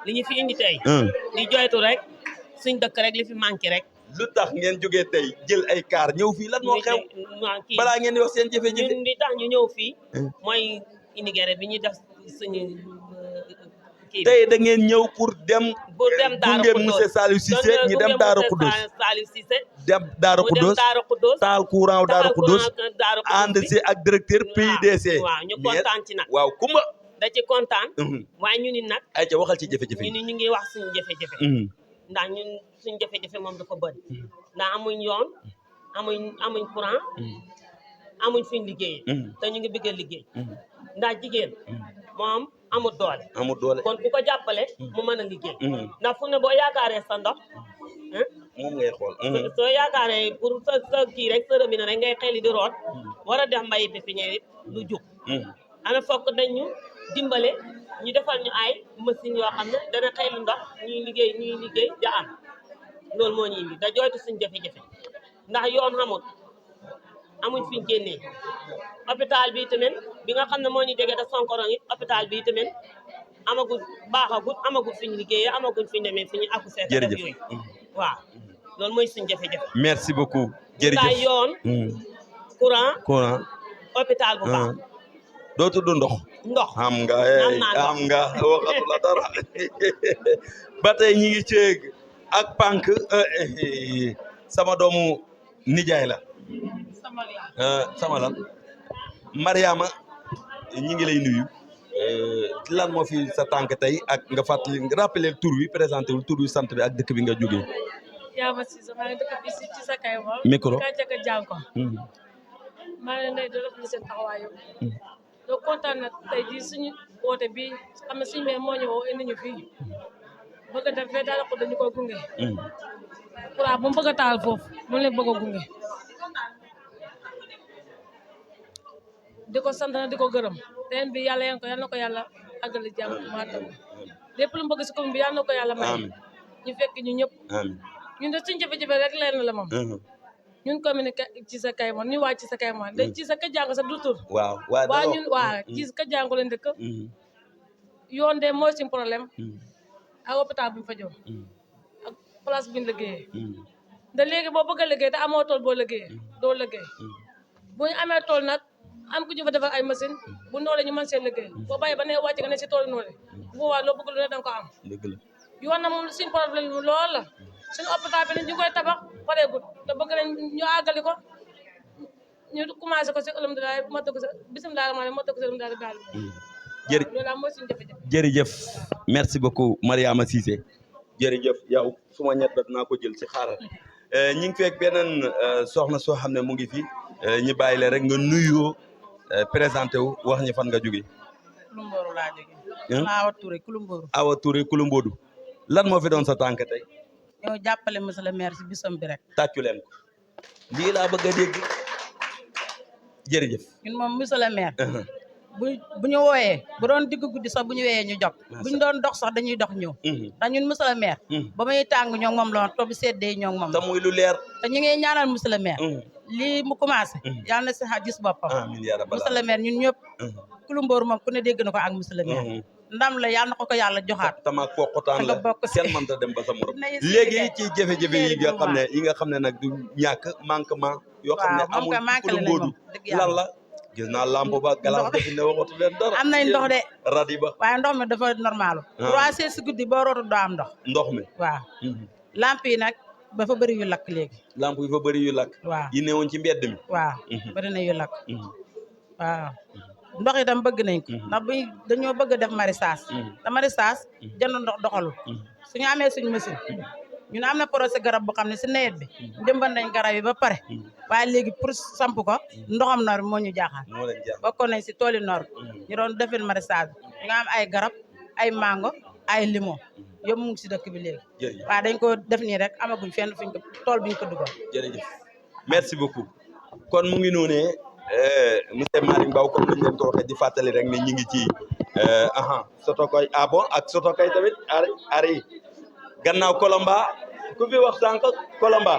li ñu fi indi tey di joytu rek suñ dëkk rek li fi manqué rek lu tax ngeen jógee tey jël ay kaar ñëw fii lan moo xew balaa ngeen di wax seen jafe-jafe li tax ñu ñëw fii mooy immigré bi ñu def suñu tey da ngeen ñëw pour dem Daaru Khoudoss monsieur Saliou Cissé ñu dem Daaru Khoudoss dem Daaru Khoudoss taal courant Daaru Khoudoss ànd si ak directeur PUDC waaw ñu kontaan ci nag waaw kumba da ci kontaan waaye ñu ni nag ay ca waxal ci jafe-jafe ñu ngi wax suñu jafe-jafe ndax ñun suñu jafe-jafe moom dafa bëri ndax amuñ yoon amuñ courant amuñ fuñ liggéey te ñu ngi bëgg a liggéey ndax jigéen moom amul doole amul doole kon ku ko jàppale mu mën a liggéey ndax fu ne boo yaakaaree sa ndox moom ngay xool soo yaakaaree pour sa kii rek sa robinet rek ngay xeli di root war a def mbayi pépinière it du jug ana fokk dañu dimbale ñu defal ñu ay machine yoo xam ne dana xeli ndox ñuy liggéey da am loolu moo ñu indi da jooytu suñ jafe-jafe ndax yoon xamul amuñ fiñ génnee hôpital bi tamit bi nga xam ne moo ñu jege da Sonkorong it hôpital bi tamit amagul fiñ liggéeyee amaguñ fiñ demee fi ñu accoucher def yooyu waaw loolu mooy suñ jafe-jafe merci beaucoup jërëjëf yoon courant hôpital bu baax doo tudd ndox xam nga waxatu la dara ba tey ñi ngi ceeg ak pànk sama doomu nijaay la sama lan Mariama ñi ngi lay nuyu lan moo fi sa tànk tey ak nga fàttali rappeler tur wi présenté wul tur wi sant bi ak dëkk bi nga jógee yaa ma si maa ngi dëkk fii ci sa kay ma micro ka jëkk jànko maa ngi lay def ni seen taxawaay yow donc kontaan na tey jii suñu woote bi xam ne suñu moo ñu woo indi ñu fii bëgg a def fee daal ko dañu koy gunge waaw bu mu bëgg a taal foofu mu leen bëgg a gunge di ko sant na di ko gërëm teen bi yàlla yan ko yal na ko yàlla àggali jàmm maa tam lépp lu mu bëgg si commune bi yal na ko yàlla may ñu fekk ñu ñëpp ñun de suñu jafe-jafe rek leen la moom ñun commune ci sa kay moom ñu waa ci sa kay moom da ci sa ka jàngo sa du tur waa ñun waa ci ka jàngo leen dëkk yoon de mooy suñu problème ak hôpital bu ñu fa jox ak place bu ñu liggéeyee da léegi boo bëgg a liggéey te amoo tool boo liggéeyee doo liggéey bu ñu amee tool nag am ku ñu fa defal ay machine bu noole ñu mën seen liggéey boo bàyyi ba ne wàcc nga ne si tool noole bu boobaa loo bëgg lu ne danga ko am yoon na moom suñu problème lool la suñu hôpital bi ne ñu koy tabax pareegul te bëgg nañ ñu àggali ko ñu commencé ko si alhamdulilah moo tëgg sa bisimilah rahmaani moo tëgg sa alhamdulilah baal loolu daal mooy suñu jafe-jafe jërëjëf merci beaucoup Mariama Cissé jërëjëf yow suma ñett bat naa ko jël si xaaral ñi ngi fekk beneen soxna soo xam ne mu ngi fi ñu bàyyi la rek nga nuyoo présenté wu wax ñi fan nga jóge Kulumboru laa jóge Awa Touré Kulumboru Awa Touré Kulumbodu lan moo fi doon sa tànk tey ñoo jàppale monsieur le maire si bisam bi rek tàccu leen ko lii laa bëgg a dégg jërëjëf ñun moom monsieur le maire bu ñu wooyee bu doon digg guddi sax bu ñu wooyee ñu jog bu ñu doon dox sax dañuy dox ñëw ndax ñun monsieur le maire ba muy tàng ñoo moom la to bi seddee ñoo moom te muy lu leer te ñu ngi ñaanal monsieur le maire lii mu commencé yàlla na si gis boppam monsieur le maire ñun ñëpp Kulumboor moom ku ne dégg na ko ak monsieur le maire ndam la yàlla na ko yàlla joxaat tama poqotaan la kenn mënta dem ba sa morom léegi ci jafe-jafe yi nga xam ne nag du ñàkk manquement yoo xam ne amul Kulumboor lan la gis naa lampe ba galas ba fi ne waxatu leen dara am nañ ndox de radi ba waaye ndox mi dafa normal 3 heures si guddi boo rootu doo am ndox mi waaw lampe yi nag dafa bëri yu lakk léegi lampe yi fa bëri yu lakk waaw yi newoon ci mbedd mi waaw bëri na yu lakk waaw ndox itam bëgg nañ ko ndax bu dañoo bëgg a def maraîchage te maraîchage jënd ndox doxalul suñu amee suñu machine ñun am na projet garab boo xam ne si nawet bi jëmbat nañ garab yi ba pare waaye léegi pour samp ko ndoxam noor moo ñu jaaxal bokkoon nañ si tooli noor ñu doon defil maraîchage ñu nga am ay garab ay mango ay limon yëpp mu ngi si dëkk bi léegi waaye dañ ko def nii rek amaguñ fenn fuñ ko tool biñ ko dugal jërëjëf merci beaucoup kon mu ngi noonee monsieur Malick Mbaw comme dañ leen ko waxee di fàttali rek ne ñi ngi ci Sotokoy bon ak Sotokoy tamit ari gannaaw Kolomba ku fi wax sànq Kolomba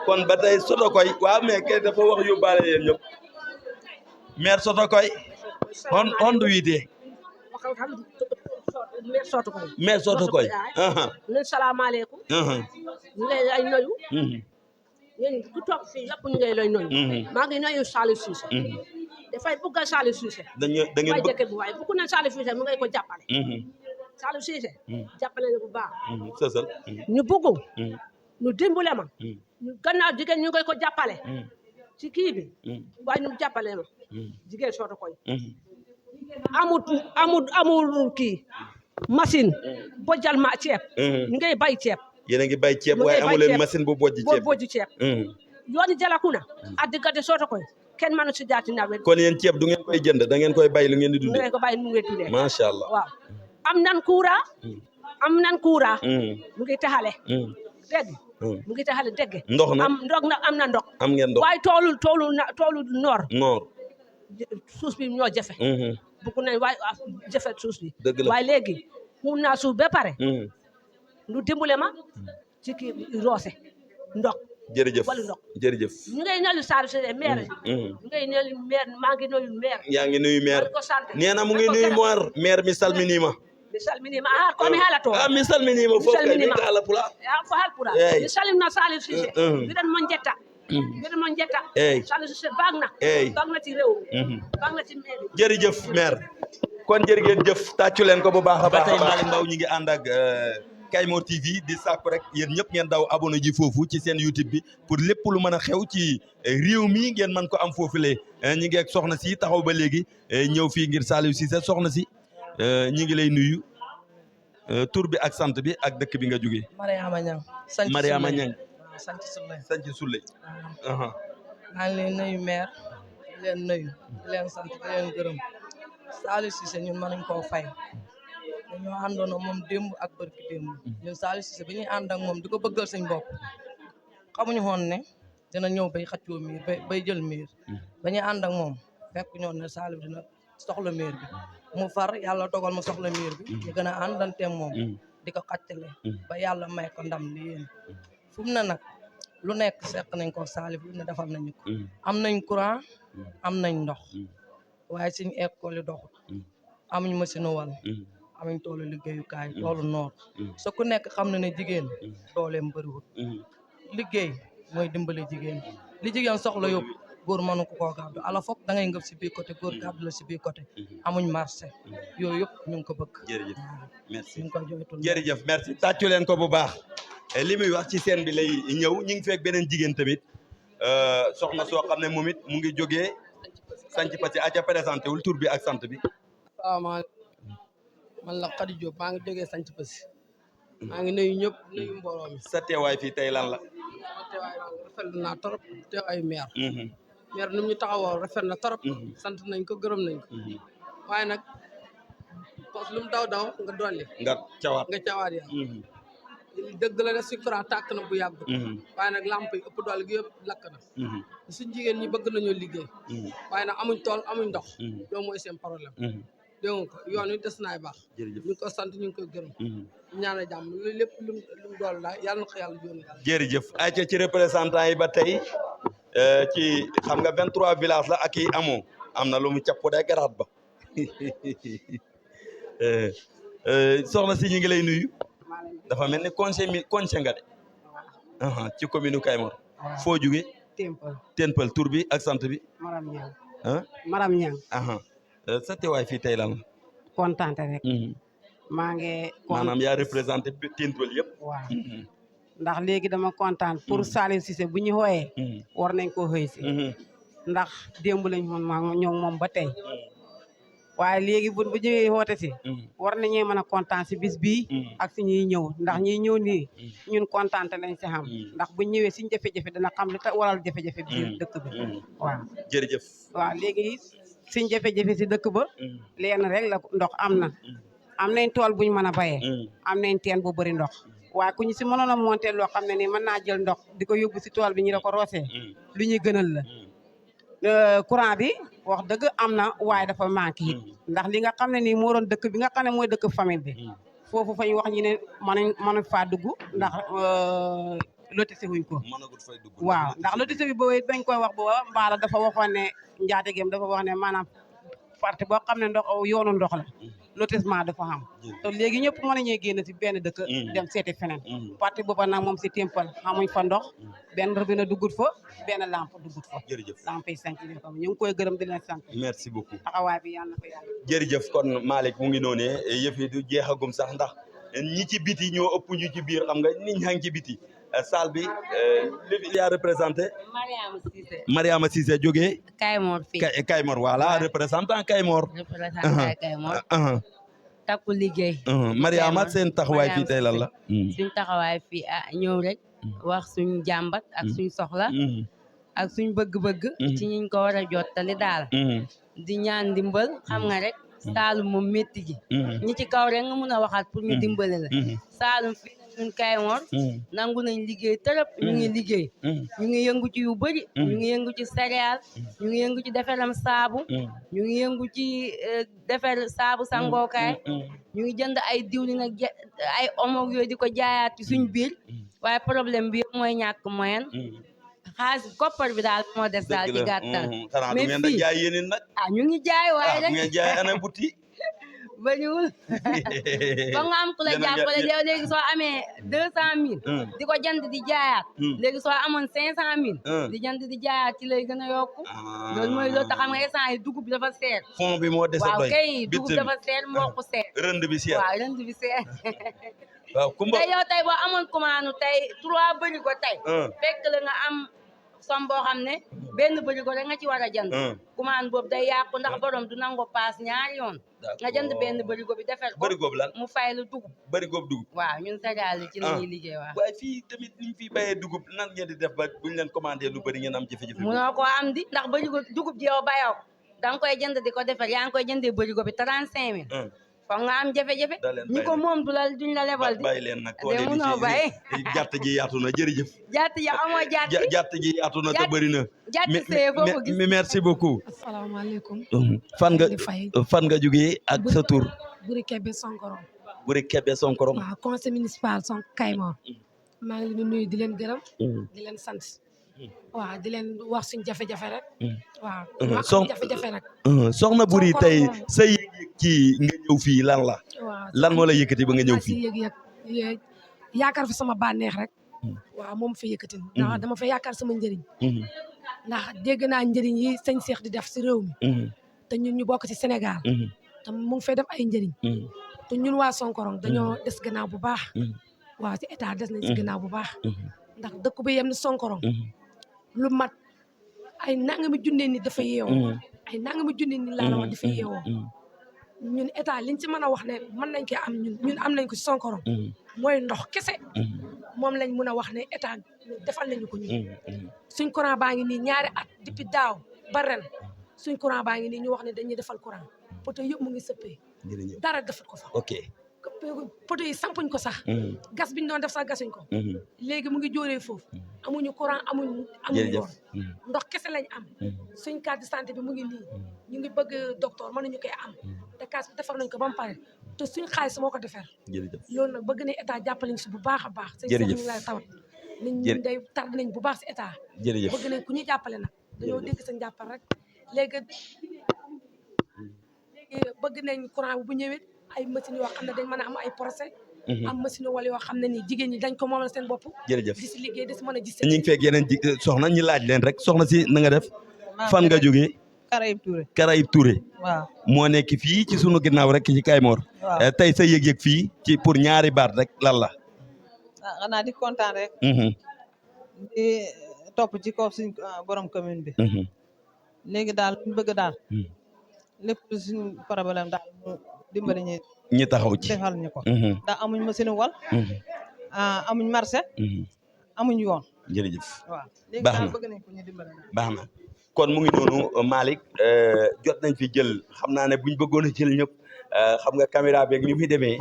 kon ba tey Sotokoy waaw mais kay dafa wax yóbbaale yéen ñëpp maire Sotokoy on du wiite maire Sotokoy ñun salaamaaleykum ñu ngi lay nuyu yéen ku toog fii yëpp ñu ngi lay nuyu maa ngi nuyu Saliou Cissé dafay bëgg Saliou Cissé da ngeen jëkke bu waaye bëgg na Saliou Cissé mu ngay ko jàppale Saliou Cissé jàppale na bu baax sësal ñu bëgg ñu dimbale ma ñu gannaaw jigéen ñu ngay ko jàppale ci kii bi waaye ñu jàppale ma jigéen Sotokoy amul kii machine bojjal ma ceeb ñu ngay bay ceeb yéen a ngi bay ceeb waaye amu leen machine bu bojji ceeb yooni Jalakuna a diggante Sotokoy kenn mënu si jaar ci nawet. kon yéen ceeb du ngeen koy jënd da ngeen koy bay lu ngeen di dundee. ngeen ko bàyyi mu ngi tuddee. macha allah waaw am nan courant. am nan courant. mu ngi taxale. dégg mu ngi taxale dégg. ndox na am na ndox. am ngeen ndox waaye toolu noor. suuf bi ñoo jafe. bugg nañ waaye jafe suuf bi. dëgg la waaye léegi mun naa suuf ba pare. lu dimbale ma ci kii roose ndox. jërëjëf wala ndox jërëjëf. ñu ngay nuyu Saliou Cissé maire. ñu ngay nuyu maire maa ngi nuyu maire. yaa ngi nuyu maire ko sant nee na mu ngi nuyu maire mi salminima. mi salminima komi haala to. mi salminima fof kay mi haala pula. ko haala pula. mi salmina Saliou Cissé. mbiɗen mon jetta. mbiɗen mon jetta. Saliou Cissé baax na. baax na ci réew mi. baax na ci maire. jërëjëf maire. kon jërë ngeen jëf tàccu leen ko bu baax a baax. ba tey Malick Ndao ñu ngi ànd ak Kaymor TV di sàkku rek yéen ñëpp ngeen daw abonné ji foofu ci seen YouTube bi pour lépp lu mën a xew ci réew mi ngeen mën ko am foofule ñi ngi ak soxna si taxaw ba léegi ñëw fii ngir Saliou Cissé soxna si ñi ngi lay nuyu tur bi ak sant bi ak dëkk bi nga jógee. Mariama Niang. Mariama Niang. sant Souley. sant Souley. maa ngi leen nuyu maire di leen nuyu di leen sant di leen gërëm Saliou Cissé ñun mënuñ koo fay. dañoo àndoon ak moom démb ak barki démb ñun Saliou Cissé bi ñuy ànd ak moom di ko bëggal suñ bopp xamuñu woon ne dina ñëw bay xaccoo miir bay jël miir ba ñuy ànd ak moom fekk ñoon ne Saliou dina soxla miir bi mu far yàlla dogal mu soxla miir bi ñu gën a àndanteem moom di ko xaccale ba yàlla may ko ndam li yéen fu mu ne nag lu nekk seq nañ ko Saliou lu ne defal nañu ko am nañ courant am nañ ndox waaye suñu école yi doxut amuñ machine wal amuñ toolu liggéeyukaay toolu noor so ku nekk xam na ne jigéen dooleem bëriwul liggéey mooy dimbale jigéen li jigéen soxla yóbbu góor mënu ko koo gàddu ala foog da ngay ngëb si biir côté góor gàddu la si biir côté amuñ marché yooyu yëpp ñu ngi ko bëgg. jërëjëf merci ñu ngi ko joytul jërëjëf merci tàccu leen ko bu baax li muy wax ci scène bi lay ñëw ñu ngi fekk beneen jigéen tamit soxna soo xam ne moom it mu ngi jógee sanc pati aca présenté wul tur bi ak sant bi. salaamaaleykum man la Khady Diop maa ngi jógee sanc pasi maa ngi nuyu ñëpp nuyu mbooloo mi. sa teewaay fii tey lan la. sama teewaay rafetlu naa trop teewaayu maire. maire ni mu ñu taxawoo rafet na trop. sant nañ ko gërëm nañ ko. waaye nag parce que lu mu daw nga dolli. nga cawaat ya dëgg la ne si courant tàkk na bu yàgg. waaye nag lamp yi ëpp doole gi yëpp lakk na. suñ jigéen ñi bëgg nañoo liggéey. waaye nag amuñ tool amuñ ndox. loolu mooy seen problème. dégg nga ko yoon wi des naay baax. ñu ngi ko sant ñu ngi koy gërëm. ñaanal jàmm loolu lépp lu mu dool daal yàlla na ko yàlla jóoni daal. jërëjëf ayca ci représentant yi ba tey ci xam nga 23 villages la ak yi amoo am na lu mu capp day garaat ba soxna si ñu ngi lay nuyu. dafa mel ni conseil nga de. ci commune Kaymor. foo jóge. Tenpal tur bi ak sant bi. Maram Niang. Maram Niang. sa teewaay fii tey lan la. kontaante rek. maa ngi. maanaam yaa représenté Tenpal yëpp. waaw ndax léegi dama kontaan pour Saliou Cissé bu ñu xooyee. war nañ koo xëy si. ndax démb lañ ñoom moom ba tey. waaye léegi bu ñëwee woote si. war nañoo mën a kontaan si bis bii. ak si ñuy ñëw ndax ñuy ñëw nii ñun kontaante lañ si xam. ndax bu ñëwee suñ jafe-jafe dana xam li waral jafe-jafe biir dëkk bi. waaw jërëjëf. waaw léegi. suñ jafe-jafe si dëkk ba leen rek la ndox am na am nañ tool buñ mën a bayee am nañ teen bu bëri ndox waaye ku ñu si mënoon a monter loo xam ne ni mën naa jël ndox di ko yóbbu si tool bi ñu da ko roosee lu ñuy gënal la courant bi wax dëgg am na waaye dafa manqué it ndax li nga xam ne nii moo doon dëkk bi nga xam ne mooy dëkk famille bi foofu fa ñu wax ñu ne mënuñ faa dugg ndax lotissé wuñ ko waaw ndax lotissé bi boobu bañ koy wax booba mbaala dafa waxoon ne njaatigéem dafa wax ne maanaam parti boo xam ne ndox yoonu ndox la lotissement dafa xam te léegi ñëpp mën nañuy génn si benn dëkk dem seeti feneen parti booba nag moom si Tenpal xamuñ fa ndox benn robinet duggut fa benn lampe duggut fa lampe yi sanc ko ñu ngi koy gërëm di leen sant merci beaucoup taxawaay bi yàlla na ko yàlla jërëjëf kon Malick mu ngi noonee yëf yi du jeexagum sax ndax ñi ci biti ñoo ëpp ñu ci biir xam nga nit ñaa ngi ci biti salle bi li yaa représenté Mariama Cissé jógee Kaymor fii Kaymor voilà représentant Kaymor takku liggéey Mariama seen taxawaay fii tey lan la suñ taxawaay fii ñëw rek wax suñ jàmbat ak suñ soxla ak suñ bëgg-bëgg ci ñiñ ko war a jottali daal di ñaan dimbal xam nga rek Saalum moom métti ji ñi ci kaw rek nga mun a waxaat pour ñu dimbale la Saalum fii ñun Kaymoor nangu nañ liggéey tërëp ñu ngi liggéey ñu ngi yëngu ci yu bëri ñu ngi yëngu ci céréale ñu ngi yëngu ci defaram saabu ñu ngi yëngu ci defar saabu sangookaay ñu ngi jënd ay diwlin ak ay omo yooyu di ko jaayaat ci suñ biir waaye problème bi mooy ñàkk moyen xaalis koppar bi daal moo des daal ci gàttal xanaa du ngeen da jaay yéen nag ñu ngi jaay waaye rek bu ngeen jaay ana buti bëriwul ba nga am ku la jàppale yow léegi soo amee 200 000 di ko jënd di jaayaat léegi soo amoon 500 000 di jënd di jaayaat ci lay gën a yokku loolu mooy loolu tax xam nga instant yi dugub bi dafa seer fond bi moo des a waaw doy kay dugub dafa seer mboq seer rënd bi seer waaw rënd bi seer waaw kumba te yow tey boo amoon commande tey 3 bëri ko tey fekk la nga am som boo xam ne benn bërigo rek nga ci war a jënd commande boobu day yàqu ndax borom du nango paas ñaari yoon nga jënd benn bërigo bi defar ko bërigo lan mu fay la dugub bërigo dugub waaw ñun céréales yi ci la ñuy liggéey waaw waaye fii tamit niñ fi bayee dugub nan ngeen di def ba buñ leen commandé lu bëri ngeen am jafe-jafe munoo koo am di ndax bërigo dugub ji yow bayoo da nga koy jënd di ko defar yaa ngi koy jëndee bërigo bi 35 000 foog nga am jafe-jafe ñi ko moom duñ la lebal di bàyyi leen nag de munoo bàyyi jàtt ji yaatu na jërëjëf jàtt ji amoo jàtt ji yaatu na te bëri na jàtt see foo ko gis merci beaucoup asalaamaaleykum fan nga jógee ak sa tur Buri Kebe Sonkorom Buri Kebe Sonkorom waaw conseil municipal Kaymoor maa ngi leen di nuyu di leen gërëm di leen sant waaw di leen wax suñ jafe-jafe rek waaw jafe-jafe rek soxna Buri tey sa yëg-yëg ci nga ñëw fii lan la lan moo la yëkkati ba nga ñëw fii yëg yaakaar fi sama bànneex rek waaw moom fa yëkkati ndax dama fa yaakaar sama njëriñ ndax dégg naa njëriñ yi sëñ Cheikh di def si réew mi te ñun ñu bokk ci Sénégal te mu ngi fay def ay njëriñ te ñun waa Sonkorong dañoo des gannaaw bu baax waaw ci état des nañ si gannaaw bu baax ndax dëkk bi yem ni Sonkorong lu mat ay nangami junne ni dafa yeewoo ay nangami junne ni laa la wax dafa yeewoo ñun état liñ ci mën a wax ne mën nañ ko am ñun am nañ ko ci Sonkorong mooy ndox kese moom lañ mën a wax ne état defal nañu ko ñun suñ courant baa ngi nii ñaari at depuis daaw ba ren suñ courant baa ngi nii ñu wax ne dañuy defal courant poto yëpp mu ngi sëppee dara defal ko fa ok poto yi sampuñ ko sax gas biñ doon def sax gasuñ ko léegi mu ngi jóoree foofu amuñu courant amuñu yoon ndox kese lañ am suñ carte de santé bi mu ngi nii ñu ngi bëgg docteur mënuñu koy am te kaas bi defar nañ ko ba mu pare te suñ xaalis moo ko defar loolu nag bëgg nañ état jàppaleñ si bu baax a baax sëñ ñu lay tawat nañ ñun day tardé nañ bu baax si état bëgg nañ ku ñuy jàppale nag dañoo dégg seen jàppal rek léegi bëgg nañ courant bi bu ñëwee ay machines yoo xam ne dañ mën a am ay procès am machine wala yoo xam ne nii jigéen ñi dañ ko moomal seen bopp jërëjëf di si liggéey di si mën a gis ñu ngi fekk yeneen soxna ñi laaj leen rek soxna si na nga def fan nga jógee Karaïb Touré Karaïb Touré waaw moo nekk fii ci sunu ginnaaw rek ci Kaymoor tey sa yëg-yëg fii ci pour ñaari baat rek lan la xanaa di kontaan rek di topp ci kaw suñ borom commune bi léegi daal ñu bëgg daal lépp suñu problème daal mu dimbali ñi taxaw ci defal ñu ko ndax amuñ machine wal amuñ marché amuñ yoon jërëjëf waaw léegi baax daal na bëgg nañ ko ñu dimbali baax na kon mu ngi noonu Malick jot nañ fi jël xam naa ne buñ bëggoon a jël ñëpp xam nga caméra beeg ni muy demee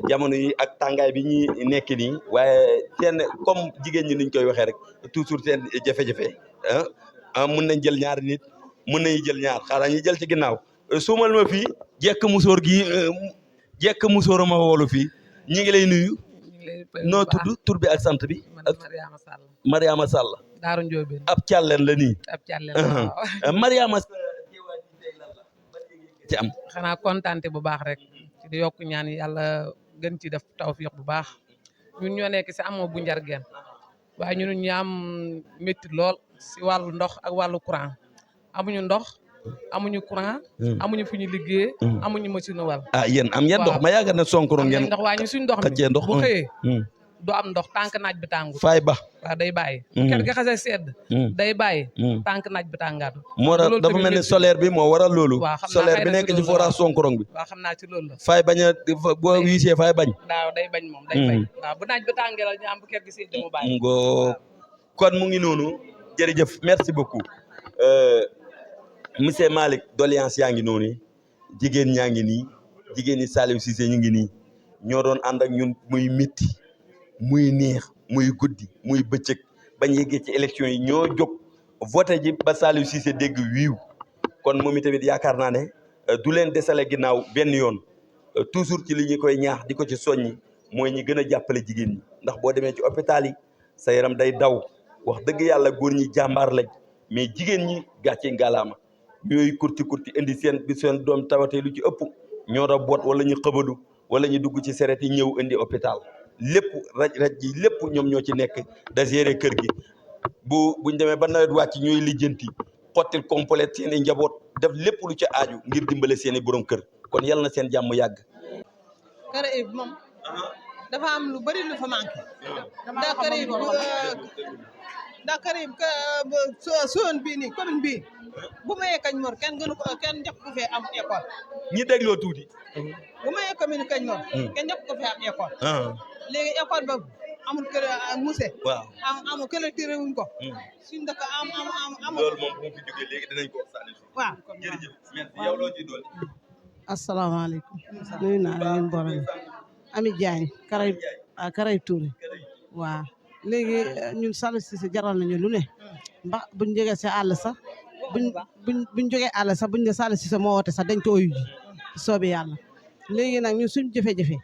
jamono yi ak tàngaay bi ñuy nekk nii waaye seen comme jigéen ñi niñ koy waxee rek toujours seen jafe-jafe mun nañ jël ñaari nit mun nañu jël ñaar xaaral ñu jël ci ginnaaw suumal ma fii jekk musóor gi jekk musóor ma woolu fii ñi ngi lay nuyu noo tudd tur bi ak sant bi Mariama Sall Mariama Sall Daaru Njóobeen ab càlleen la nii ab càlleen waaw Mariama ci am xanaa kontaante bu baax rek ci di yokk ñaan yàlla gën ci def tawfiq bu baax ñun ñoo nekk si amoo bu njargeen waaye ñun ñu am métti lool si wàllu ndox ak wàllu courant amuñu ndox amuñu courant amuñu fu ñu liggéey amuñu machine wal yéen am ngeen ndox ma yaakaar ne Sonkorong ngeen ndox waaye ñu suñ ndox mi ndox bu xëyee du am ndox tànk naaj bi tàngut fay ba waaw day bàyyi bu kër ga xasee sedd day bàyyi tànk naaj bi tàngaatu moo tax dafa mel ni solaire bi moo waral loolu solaire bi nekk ci forage Sonkorong bi waaw xam naa ci loolu la fay bañ a boo wiisee fay bañ waaw day bañ moom day bañ waaw bu naaj bi tàngee la ñu am bu kër gi sedd mu bàyyi kon mu ngi noonu jërëjëf merci beaucoup monsieur Malick doléance yaa ngi noonu jigéen ñaa ngi nii jigéen ñi Saliou Cissé ñu ngi nii ñoo doon ànd ak ñun muy métti muy neex muy guddi muy bëccëg bañ yeggee ci élection yi ñoo jóg voté ji ba Saliou Cissé dégg wiiw kon moom itamit yaakaar naa ne du leen desale ginnaaw benn yoon toujours ci li ñu koy ñaax di ko ci soññi mooy ñi gën a jàppale jigéen ñi ndax boo demee ci hôpital yi sa yaram day daw wax dëgg yàlla góor ñi jàmbaar lañ mais jigéen ñi gàcce ngalaama ñooy kurti indi seen bi seen doom tawatee lu ci ëpp ñoo da boot wala ñu xëbadu wala ñu dugg ci seret yi ñëw indi hôpital lépp raj ji lépp ñoom ñoo ci nekk da gérer kër gi buñ demee ba nawet wàcc ñooy lijjanti xottil complet seen i njaboot def lépp lu ci aaju ngir dimbale seen i borom kër kon yal na seen jàmm yàgg. kër yi moom dafa am lu bari lu fa manqué ndax kër yi zone bii nii commune bii bu mayee Kañ Mor kenn gënu ko kenn njëkk ko fee am école. ñi dégloo tuuti. bu mayee commune Kañ Mor. kenn njëkk ko fee am école. léegi école ba amul kër musée. waaw amul collecté wuñ ko. suñ dëkk amul. loolu moom bu fi jógee léegi dinañ ko waxtaanee. waaw jërëjëf merci yow loo ciy doon. asalaamaaleykum. nuyu naa la yéen borom Ami Diagne Karay Touré waaw léegi ñun Saliou Cissé jaral nañu lu ne ndax buñ jógee si àll sax buñ jógee àll sax buñ ne Saliou Cissé moo woote sax dañ ko uyu ji soobi yàlla léegi nag ñun suñ jafe-jafe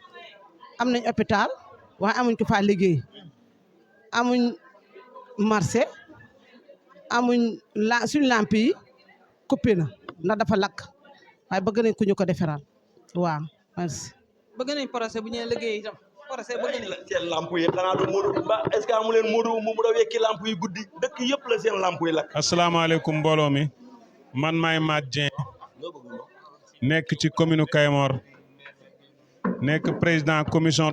am nañ hôpital waaye amuñ ko faa liggéey amuñ marché amuñ suñ lamp yi coupé na ndax dafa lakk waaye bëgg nañ ku ñu ko defaral waaw merci. bëgg nañ procès bu ñuy liggéey itam procès bëgg nañ seen lamp yi xanaa du Modou ba est-ce que amu leen Modou mu da wekki lamp yi guddi dëkk yëpp la seen lamp yi lakk. asalaamaaleykum mbooloo mi man maay Mat Dieng nekk ci commune Kayemor nekk président commission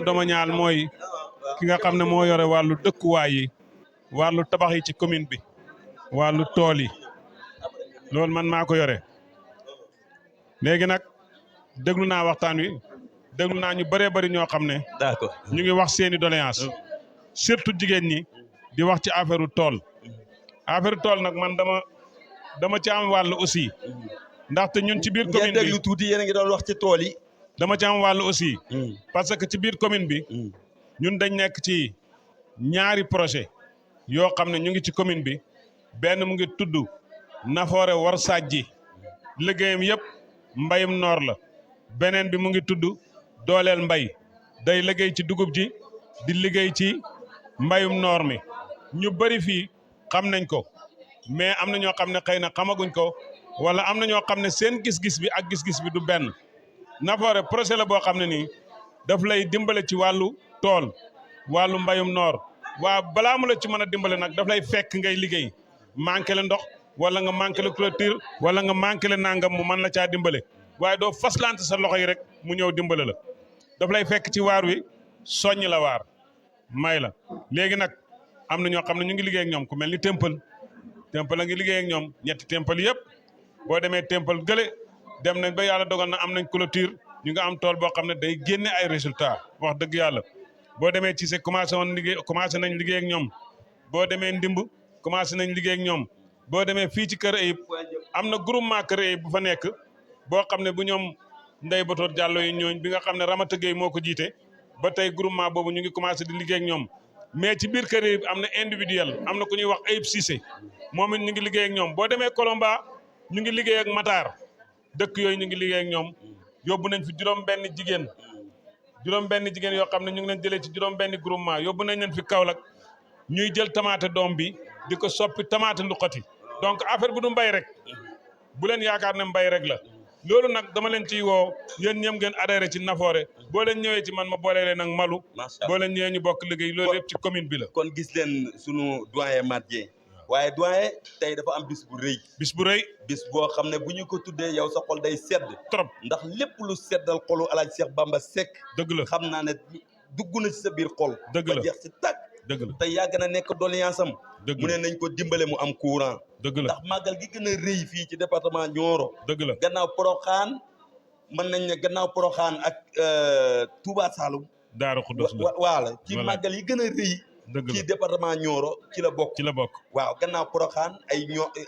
domaniale mooy ki nga xam ne moo yore wàllu dëkkuwaay yi wàllu tabax yi ci commune bi wàllu tool yi loolu man maa ko yore léegi nag déglu naa waxtaan wi déglu naa ñu bëree bëri ñoo xam ne. d'accord ñu ngi wax seeni doléance surtout jigéen ñi di wax ci affaire tool nag man dama ci am wàll aussi ndaxte ñun ci biir commune bi ngeen déglu tuuti yéen a ngi doon wax ci tool yi. dama ci am wàll aussi. parce que ci biir commune bi ñun dañ nekk ci ñaari projet yoo xam ne ñu ngi ci commune bi benn mu ngi tudd Nafoore War Sajji liggéeyam yëpp mbayum noor la beneen bi mu ngi tudd dooleel mbay day liggéey ci dugub ji di liggéey ci mbayum noor mi ñu bëri fii xam nañ ko mais am na ñoo xam ne xëy na xamaguñ ko wala am na ñoo xam ne seen gis-gis bi ak gis-gis bi du benn Nafoore projet la boo xam ne nii daf lay dimbale ci wàllu tool wàllu mbayum noor waa balaa mu la ci mën a dimbale nag daf lay fekk ngay liggéey manqué le ndox wala nga manqué le clôture wala nga manqué le nangam mu mën la caa dimbale waaye doo faslante sa loxo yi rek mu ñëw dimbale la daf lay fekk ci waar wi soññ la waar may la léegi nag am na ñoo xam ne ñu ngi liggéey ak ñoom ku mel ni Temple a ngi liggéey ak ñoom ñetti Temple yëpp boo demee Temple gële dem nañ ba yàlla dogal na am nañ clôture ñu nga am tool boo xam ne day génne ay résultats wax dëgg yàlla boo demee ci commencé nañ liggéey ak ñoom boo demee Ndimb commencé nañ liggéey ak ñoom boo demee fii ci Kër Ayib am na groupement Kër Ayib bu fa nekk boo xam ne bu ñoom Ndeye Batoor Diallo yi ñooñ bi nga xam ne Ramata Gueye moo ko jiite ba tey groupement boobu ñu ngi commencé di liggéey ak ñoom mais ci biir Kër Ayib am na individuel am na ku ñuy wax Ayib Cissé moom it ñu ngi liggéey ak ñoom boo demee Kolomba ñu ngi liggéey ak Matar dëkk yooyu ñu ngi liggéey ak ñoom yóbbu nañ fi juróom-benn jigéen yoo xam ne ñu ngi leen jëlee ci juróom-benn groupement yóbbu nañ leen fi Kaolack ñuy jël tamaate doom bi di ko soppi tamaate luqati donc affaire bu du mbay rek bu leen yaakaar ne mbay rek la loolu nag dama leen ciy woo yéen ñëm ngeen adhéré ci Nafoore boo leen ñëwee ci man ma boole leen ak Malu boo leen ñëwee ñu bokk liggéey loolu yëpp ci commune bi la kon gis leen sunu doyen Mat Dieng waaye doyen tey dafa am bis bu rëy bis boo xam ne bu ñu ko tuddee yow sa xol day sedd trop ndax lépp lu seddal xolu Alaaji Cheikh Bamba Seck dëgg la xam naa ne dugg na ci sa biir xol dëgg la ba jeex ci tàkk dëgg la te yàgg na nekk doléance am mu ne nañ ko dimbale mu am courant dëgg la ndax màggal gi gën a rëy fii ci département Nioro dëgg la gannaaw Porokhane mën nañ ne gannaaw Porokhane ak Touba Saloum Daaru Xudoos waala ci màggal yi gën a rëy ci département Nioro ci la bokk. waaw gannaaw Porokhane ay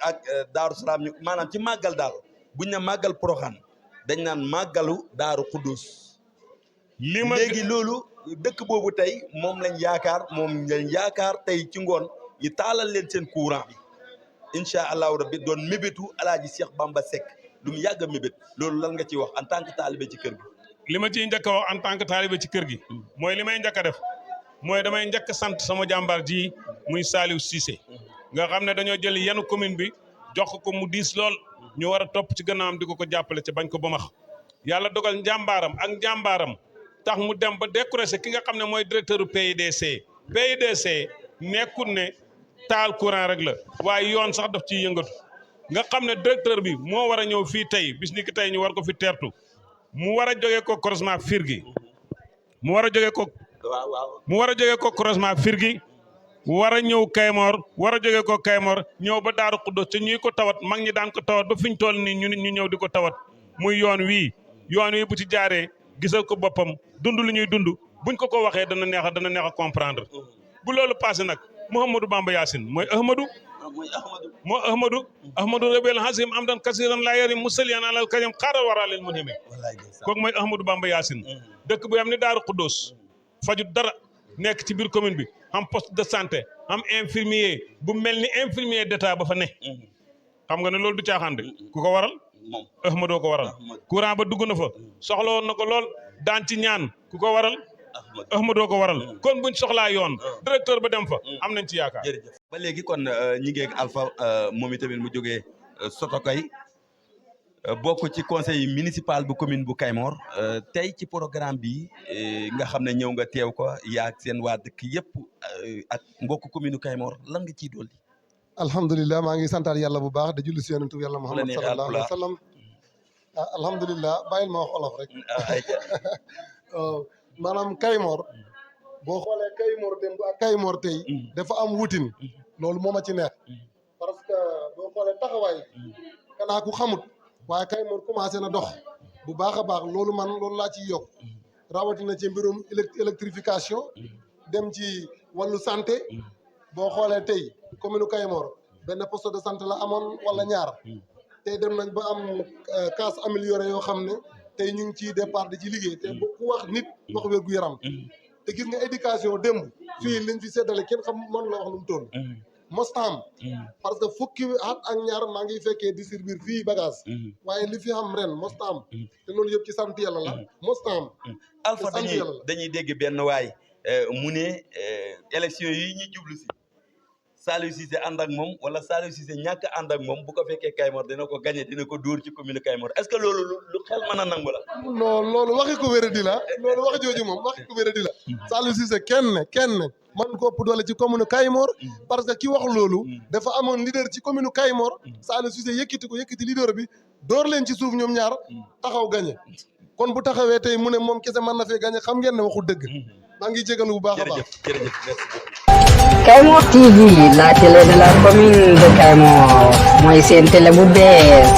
ak Daaru Salaam ñu maanaam ci màggal daal buñ ne màggal Porokhane dañ naan màggalu Daaru Xuddus. léegi loolu dëkk boobu tey moom lañ yaakaar tey ci ngoon ñu taalal leen seen courant bi incha allahu rabbi doon mébétu alaaji Cheikh Bamba Seck lu mu yàgg a mébét loolu lan nga ciy wax en tant que taalibe ci kër gi. li ma ciy njëkk a wax en tant que taalibe ci kër gi mooy li may njëkk a def mooy damay njëkk a sant sama jàmbaar ji muy Saliou Cissé nga xam ne dañoo jël yenu commune bi jox ko mu diis lool ñu war a topp ci gannaawam di ko jàppale ci bañ ko ba max yàlla dogal njàmbaaram ak njàmbaaram tax mu dem ba décroché ki nga xam ne mooy directeur u PIDC nekkul ne taal courant rek la waaye yoon sax daf ciy yëngatu nga xam ne directeur bi moo war a ñëw fii tey bis ni ki tey ñu war ko fi teertu mu war a jógee ko croisement Firgi mu war a jógee ko croisement Firgi war a ñëw Kaymoor war a jógee ko Kaymoor ñëw ba Daaru Xuddus te ñuy ko tawat mag ñi daan ko tawat ba fi ñu toll nii ñu ñëw di ko tawat muy yoon wii bu ci jaaree gisal ko boppam dund lu ñuy dund buñ ko waxee dana neex a comprendre bu loolu passé nag Mouhamadou Bamba Yacine mooy Ahmadou Rebel Hasim am dan kasiran laa yari musaliyan alal kañam xaaral waraaleel mu hime kooku mooy Ahmadou Bamba Yacine dëkk bu am ni Daaru Xuddus fajut dara nekk ci biir commune bi am poste de santé am infirmier bu mel ni infirmier d'état ba fa ne xam nga ne loolu du caaxaan de ku ko waral Ahmadou ko waral courant ba dugg na fa soxla woon na ko lool daan ci ñaan ku ko waral Ahmadou ko waral kon buñ soxlaa yoon directeur ba dem fa am nañ ci yaakaar. jërëjëf ba léegi kon ñi ngi ak Alpha moom itamit mu jógee Sotokay bokk ci conseil municipal bu commune bu Kaymoor tey ci programme bi nga xam ne ñëw nga teew ko yaa seen waa dëkk yëpp ak mbokk commune Kaymoor lan nga ciy dolli. alhamdulilah maa ngi santaat yàlla bu baax da julli si yonentu yàlla Muhammad sallallahu alayhi wa sallam alhamdulilah bàyyil ma wax olof rek maanaam Kaymoor boo xoolee Kaymoor démb ak Kaymoor tey dafa am wutin loolu moo ma ci neex parce que boo xoolee taxawaay kanaa ku xamut waaye Kaymoor commencé na dox bu baax a baax loolu laa ciy yokk rawatina ci mbirum électrification dem ci wàllu santé boo xoolee tey commune Kaymoor benn poste de santé la amoon wala ñaar tey dem nañ ba am case amélioré yoo xam ne tey ñu ngi ciy départ di ci liggéey te ku wax nit wax wér gu yaram te gis nga éducation démb fii liñ fi seddale kenn xam mën la wax lu mu toll mostam parce que fukki at ak ñaar maa ngi fekkee distribuer fii bagage waaye li fi xam ren mostam te loolu yëpp ci sant yàlla la mostam Alpha dañuy dégg benn waay mu ne élection yi ñu jublu si Saliou Cissé ànd ak moom wala Saliou Cissé ñàkk ànd ak moom bu ko fekkee Kaymoor dina ko gagné dina ko dóor ci commune Kaymoor est-ce que loolu lu xel mën a nangu la. non loolu waxi ko wéradi la loolu wax jooju moom waxi ko wéradi la Saliou Cissé kenn man ko ëpp doole ci commune Kaymoor parce que ki wax loolu dafa amoon leader ci commune Kaymoor Saliou Cissé yëkkati leader bi door leen ci suuf ñoom ñaar taxaw gagné kon bu taxawee tey mu ne moom kese mën na fee gagné xam ngeen ne waxul dëgg maa ngi jégalu bu baax a baax. Kaymoor TV, la télé de la commune de Kaymoor mooy seen télé bu bees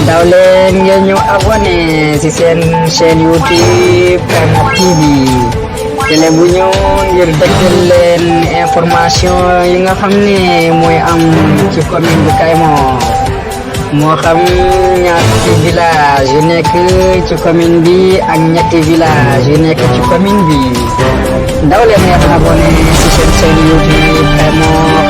daw leen ngeen ñëw abonné ci seen chaîne YouTube Kaymoor TV télé bu ñëw ngir dëggal leen information yi nga xam ne mooy am ci commune bu Kaymoor moo xam ñaati village yu nekk ci commune bi ak ñetti village yu nekk ci commune bi daw leen ngeen abonné ci seen chaîne YouTube Kaymoor